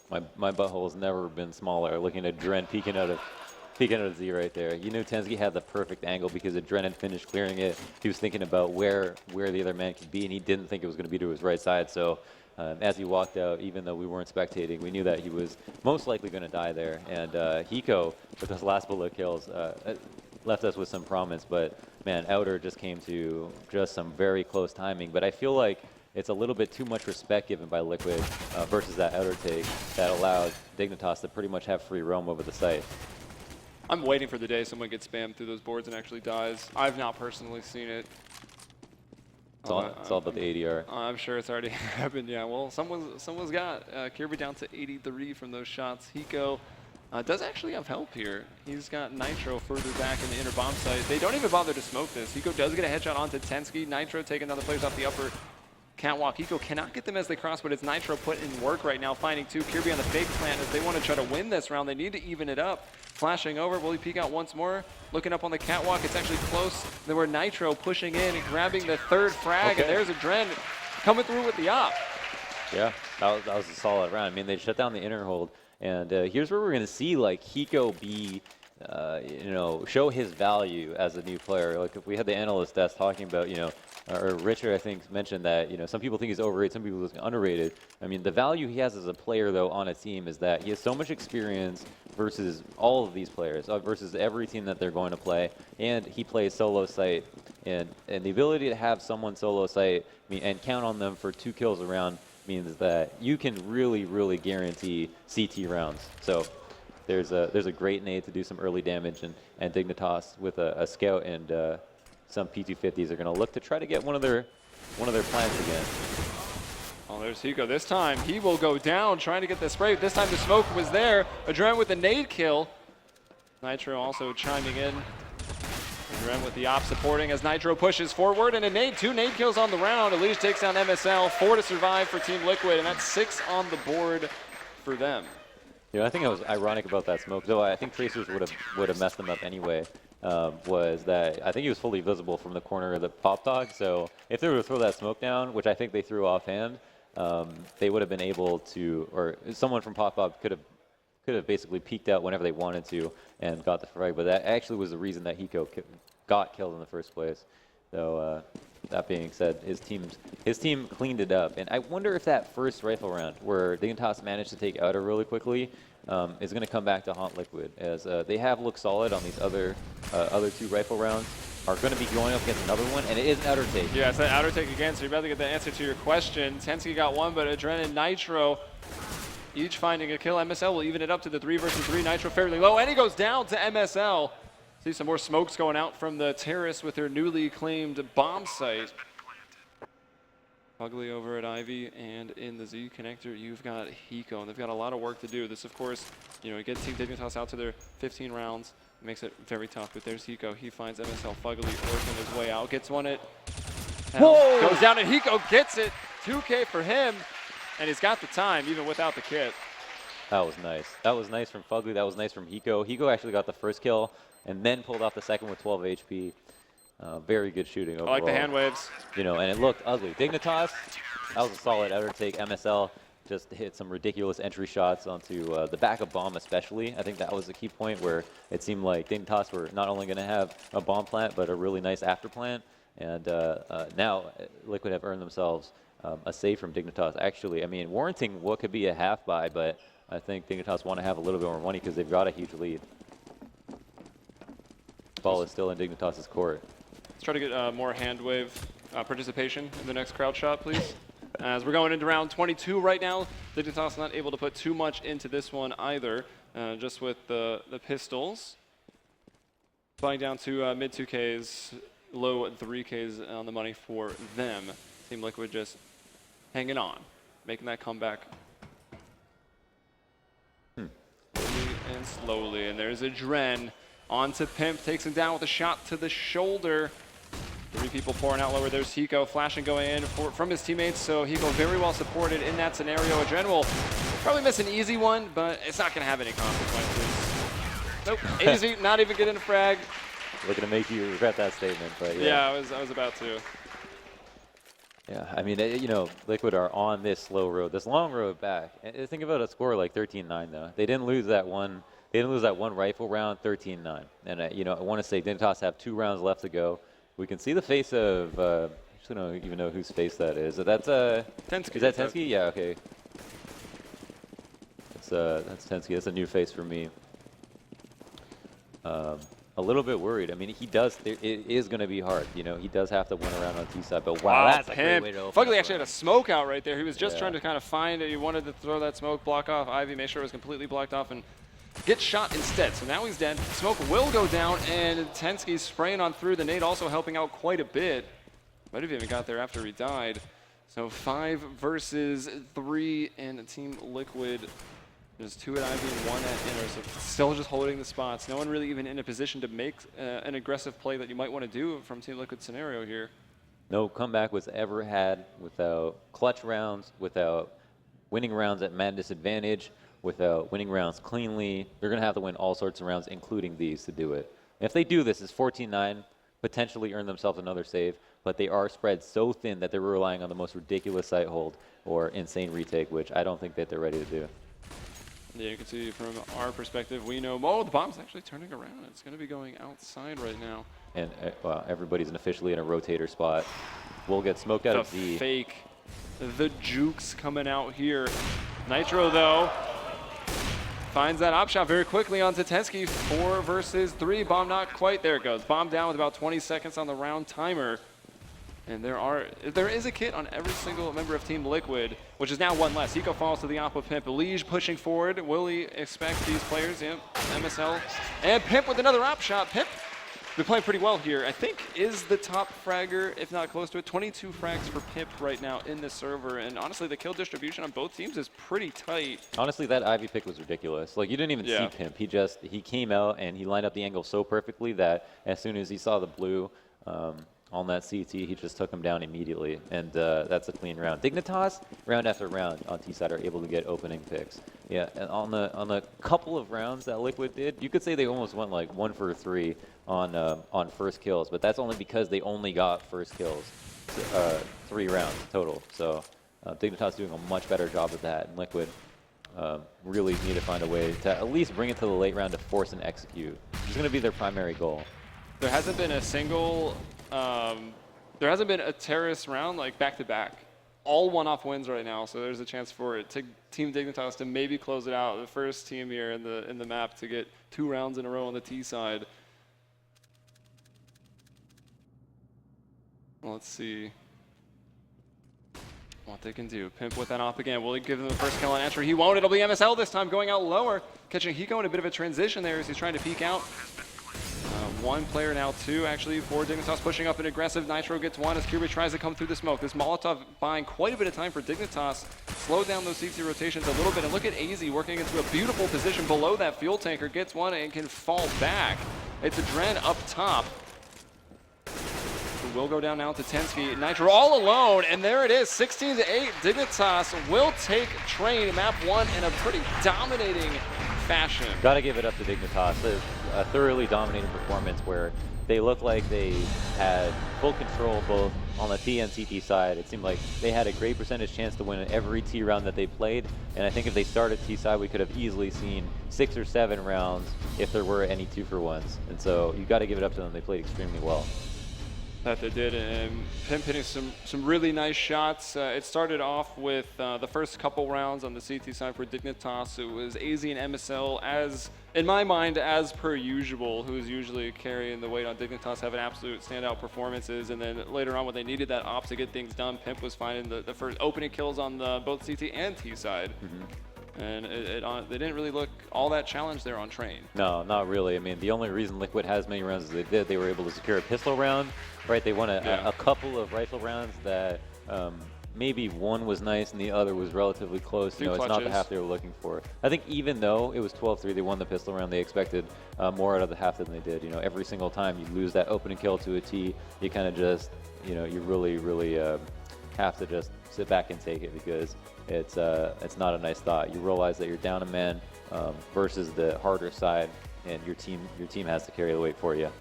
My butthole's never been smaller. Looking at Dren peeking out of Z right there. You knew Tensky had the perfect angle because Dren had finished clearing it. He was thinking about where the other man could be, and he didn't think it was going to be to his right side. So as he walked out, even though we weren't spectating, we knew that he was most likely going to die there. And Hiko, with those last bullet kills, left us with some promise. But man, Outer just came to just some very close timing. But I feel like it's a little bit too much respect given by Liquid versus that Outer take that allowed Dignitas to pretty much have free roam over the site. I'm waiting for the day someone gets spammed through those boards and actually dies. I've not personally seen it. It's all about the ADR. I'm sure it's already happened. Yeah, well, someone's got Kirby down to 83 from those shots. Hiko does actually have help here. He's got Nitro further back in the inner bomb site. They don't even bother to smoke this. Hiko does get a headshot onto Tensky. Nitro taking other players off the upper catwalk. Hiko cannot get them as they cross, but it's Nitro put in work right now, finding 2. Kirby on the fake plant as they want to try to win this round. They need to even it up. Flashing over, will he peek out once more? Looking up on the catwalk, it's actually close. There were Nitro pushing in and grabbing the 3rd frag, and there's a Dren coming through with the op. Yeah, that was a solid round. I mean, they shut down the inner hold, and here's where we're going to see like Hiko be, show his value as a new player. Like if we had the analyst desk talking about, or Richard, I think, mentioned that, some people think he's overrated, some people think he's underrated. I mean, the value he has as a player, though, on a team is that he has so much experience versus all of these players, versus every team that they're going to play, and he plays solo site. And the ability to have someone solo site and count on them for 2 kills a round means that you can really, really guarantee CT rounds. So there's a great nade to do some early damage, and Dignitas with a scout and some P250s are going to look to try to get one of their plants again. Oh, there's Hiko. This time he will go down trying to get the spray. This time the smoke was there. Adren with the nade kill. Nitro also chiming in. Adren with the op supporting as Nitro pushes forward, and a nade. 2 nade kills on the round. Elige takes down MSL. 4 to survive for Team Liquid, and that's 6 on the board for them. I think it was ironic about that smoke, though I think Tracers would have messed them up anyway. Was that I think he was fully visible from the corner of the pop dog. So if they were to throw that smoke down, which I think they threw offhand, they would have been able to, or someone from pop dog could have basically peeked out whenever they wanted to and got the frag. But that actually was the reason that Hiko got killed in the first place. So that being said, his team cleaned it up, and I wonder if that first rifle round where Dignitas managed to take Outer really quickly is going to come back to haunt Liquid, as they have looked solid on these other 2 rifle rounds. Are going to be going up against another one, and it is an Outer take. Yeah, it's an Outer take again, so you're about to get the answer to your question. Tensky got 1, but Adren and Nitro each finding a kill. MSL will even it up to the 3 versus 3. Nitro fairly low, and he goes down to MSL. See some more smokes going out from the terrace with their newly claimed bomb site. Ugly over at Ivy, and in the Z connector, you've got Hiko, and they've got a lot of work to do. This, of course, gets Team Dignitas out to their 15 rounds. Makes it very tough, but there's Hiko. He finds MSL Fugly working his way out. Gets one at... Goes down, and Hiko gets it. 2K for him, and he's got the time, even without the kit. That was nice. That was nice from Fugly. That was nice from Hiko. Hiko actually got the first kill, and then pulled off the second with 12 HP. Very good shooting overall. I like the hand waves. And it looked ugly. Dignitas, that was a solid Outer take. MSL just hit some ridiculous entry shots onto the back of bomb especially. I think that was the key point where it seemed like Dignitas were not only going to have a bomb plant, but a really nice after plant. And now Liquid have earned themselves a save from Dignitas. Actually, I mean, warranting what could be a half buy, but I think Dignitas want to have a little bit more money because they've got a huge lead. Ball is still in Dignitas' court. Let's try to get more hand wave participation in the next crowd shot, please. As we're going into round 22 right now, Dignitas not able to put too much into this one either, just with the pistols. Flying down to mid 2Ks, low 3Ks on the money for them. Team Liquid just hanging on, making that comeback. Slowly and slowly, and there's a Dren onto Pimp, takes him down with a shot to the shoulder. 3 people pouring out lower. There's Hiko flashing going in from his teammates, so Hiko very well supported in that scenario. Dren will probably miss an easy one, but it's not going to have any consequences. Nope, easy, not even getting a frag. Looking to make you regret that statement, but Yeah, I was about to. Yeah, I mean, you know, Liquid are on this slow road, this long road back. And think about a score like 13-9, though. They didn't lose that one. They didn't lose that one rifle round, 13-9. And you know, I want to say Dignitas have 2 rounds left to go. We can see the face of. I actually don't even know whose face that is. That's Tensky. Is that Tensky? Yeah. Okay. That's Tensky. That's a new face for me. A little bit worried. I mean, he does. It is going to be hard. You know, he does have to win around on T side. But wow, that's a great way to open. Fugly actually had a smoke out right there. He was just trying to kind of find it. He wanted to throw that smoke, block off Ivy, make sure it was completely blocked off, and get shot instead. So now he's dead. Smoke will go down, and Tensky's spraying on through. The nade also helping out quite a bit. Might have even got there after he died. So 5 versus 3, and Team Liquid. There's 2 at Ivy and 1 at Inner, so still just holding the spots. No one really even in a position to make an aggressive play that you might want to do from Team Liquid scenario here. No comeback was ever had without clutch rounds, without winning rounds at mad disadvantage, without winning rounds cleanly. They're going to have to win all sorts of rounds, including these, to do it. And if they do this, it's 14-9, potentially earn themselves another save, but they are spread so thin that they're relying on the most ridiculous site hold or insane retake, which I don't think that they're ready to do. Yeah, you can see from our perspective, we know, oh, the bomb's actually turning around. It's going to be going outside right now. And well, everybody's officially in a rotator spot. We'll get smoked out of Z. Fake. The jukes coming out here. Nitro, though, finds that op shot very quickly onto Tensky. 4 versus 3. Bomb not quite. There it goes. Bomb down with about 20 seconds on the round timer. And there is a kit on every single member of Team Liquid, which is now 1 less. Hiko falls to the op of Pimp. Liege pushing forward. Will he expect these players? Yep. MSL. And Pimp with another op shot. Pimp been playing pretty well here. I think is the top fragger, if not close to it. 22 frags for Pimp right now in this server. And honestly, the kill distribution on both teams is pretty tight. Honestly, that Ivy pick was ridiculous. Like, you didn't even see Pimp. He came out and he lined up the angle so perfectly that as soon as he saw the blue, on that CT, he just took him down immediately, and that's a clean round. Dignitas, round after round on T-side, are able to get opening picks. Yeah, and on the couple of rounds that Liquid did, you could say they almost went like 1 for 3 on first kills, but that's only because they only got first kills, 3 rounds total. So Dignitas doing a much better job of that, and Liquid really need to find a way to at least bring it to the late round to force and execute. It's going to be their primary goal. There hasn't been a single. There hasn't been a terrorist round like back-to-back. All one-off wins right now, so there's a chance for it to Team Dignitas to maybe close it out. The first team here in the map to get 2 rounds in a row on the T side. Let's see what they can do. Pimp with that op again. Will he give them the first kill on entry? He won't. It'll be MSL this time, going out lower, catching Hiko in a bit of a transition there as he's trying to peek out. 1 player now, 2 actually for Dignitas, pushing up an aggressive. Nitro gets 1 as Kirby tries to come through the smoke. This Molotov buying quite a bit of time for Dignitas. Slow down those CT rotations a little bit, and look at AZ working into a beautiful position below that fuel tanker. Gets 1 and can fall back. It's a Dren up top. Who will go down now to Tensky. Nitro all alone, and there it is, 16-8. Dignitas will take train map 1 in a pretty dominating fashion. Got to give it up to Dignitas. A thoroughly dominating performance where they looked like they had full control both on the T and CT side, it seemed like they had a great percentage chance to win every T round that they played. And I think if they started T side, we could have easily seen 6 or 7 rounds if there were any 2-for-1s. And so you got to give it up to them. They played extremely well. That they did, and him hitting some really nice shots. It started off with the first couple rounds on the CT side for Dignitas. It was AZ and MSL, as in my mind, as per usual, who's usually carrying the weight on Dignitas, having absolute standout performances. And then later on, when they needed that op to get things done, Pimp was finding the first opening kills on the both CT and T side. And they didn't really look all that challenged there on Train. No, not really. I mean, the only reason Liquid has many rounds as they did, they were able to secure a pistol round, right? They won a couple of rifle rounds that maybe one was nice and the other was relatively close. You know, it's not the half they were looking for. I think even though it was 12-3, they won the pistol round, they expected more out of the half than they did. You know, every single time you lose that opening kill to a T, you kind of just, you know, you really have to just sit back and take it, because it's not a nice thought. You realize that you're down a man versus the harder side, and your team has to carry the weight for you.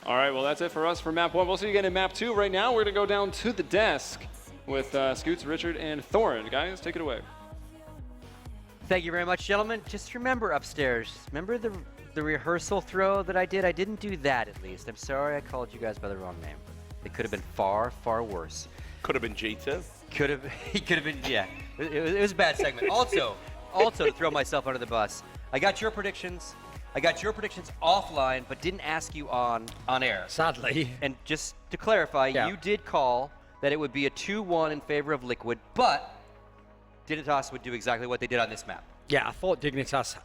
All right, well, that's it for us for map 1. We'll see you again in map 2. Right now, we're going to go down to the desk with Scoots, Richard, and Thorin. Guys, take it away. Thank you very much, gentlemen. Just remember upstairs, remember the rehearsal throw that I did? I didn't do that, at least. I'm sorry I called you guys by the wrong name. It could have been far, far worse. Could have been G2. He could have been, yeah. It was a bad segment. Also, to throw myself under the bus, I got your predictions. I got your predictions offline, but didn't ask you on air. Sadly. And just to clarify, Yeah. you did call that it would be a 2-1 in favor of Liquid, but Dignitas would do exactly what they did on this map. Yeah, I thought Dignitas,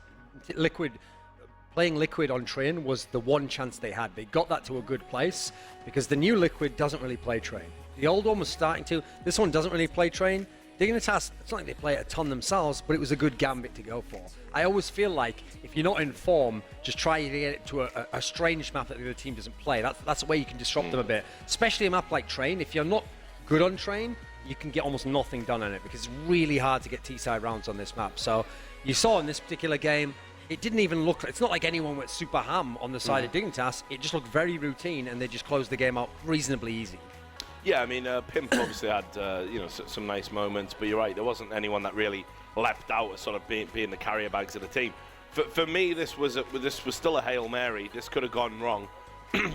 playing Liquid on Train was the one chance they had. They got that to a good place because the new Liquid doesn't really play Train. The old one was starting to. This one doesn't really play Train. Dignitas, it's not like they play it a ton themselves, but it was a good gambit to go for. I always feel like if you're not in form, just try to get it to a strange map that the other team doesn't play. That's the way you can disrupt them a bit. Especially a map like Train. If you're not good on Train, you can get almost nothing done on it because it's really hard to get T-side rounds on this map. So you saw in this particular game, it didn't even look, it's not like anyone went super ham on the side of Dignitas. It just looked very routine, and they just closed the game out reasonably easy. Yeah, I mean, Pimp obviously had some nice moments, but you're right, there wasn't anyone that really leapt out as sort of being the carrier bags of the team. For me, this was still a Hail Mary. This could have gone wrong,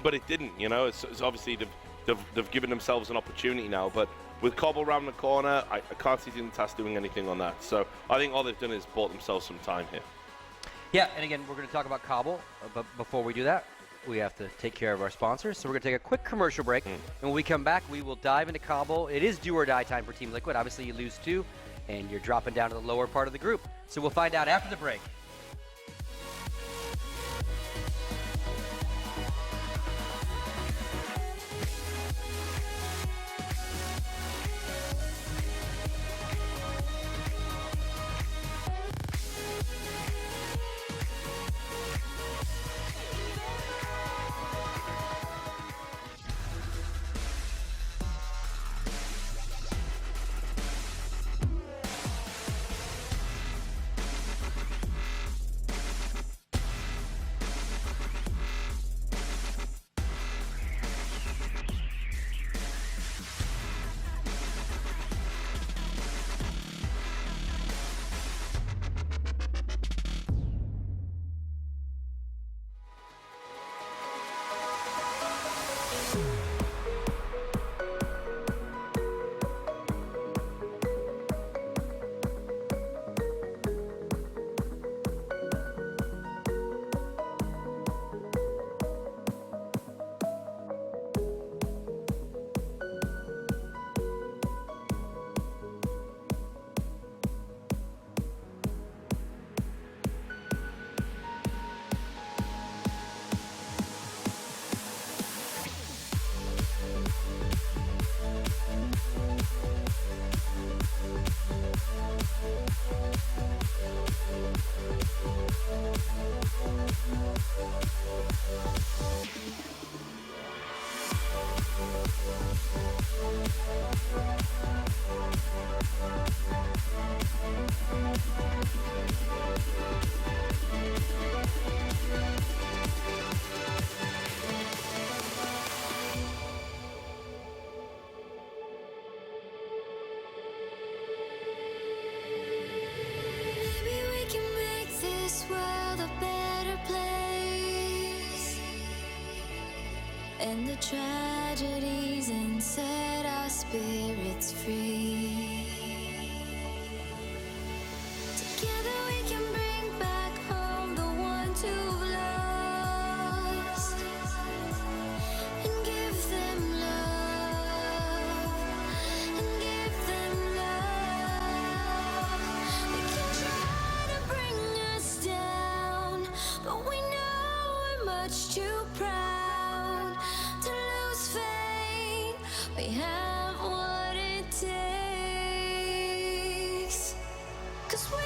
but it didn't. You know, it's obviously they've given themselves an opportunity now, but with Cobble around the corner, I can't see Dignitas doing anything on that. So I think all they've done is bought themselves some time here. Yeah, and again, we're going to talk about Cobble, but before we do that, we have to take care of our sponsors. So we're going to take a quick commercial break, and when we come back, we will dive into Cobble. It is do or die time for Team Liquid. Obviously, you lose 2, and you're dropping down to the lower part of the group. So we'll find out after the break. and the tragedies and set our spirits free. Together we can bring back home the ones who've lost and give them love, and give them love. They can try to bring us down, but we know we're much too proud to lose faith. We have what it takes, 'cause we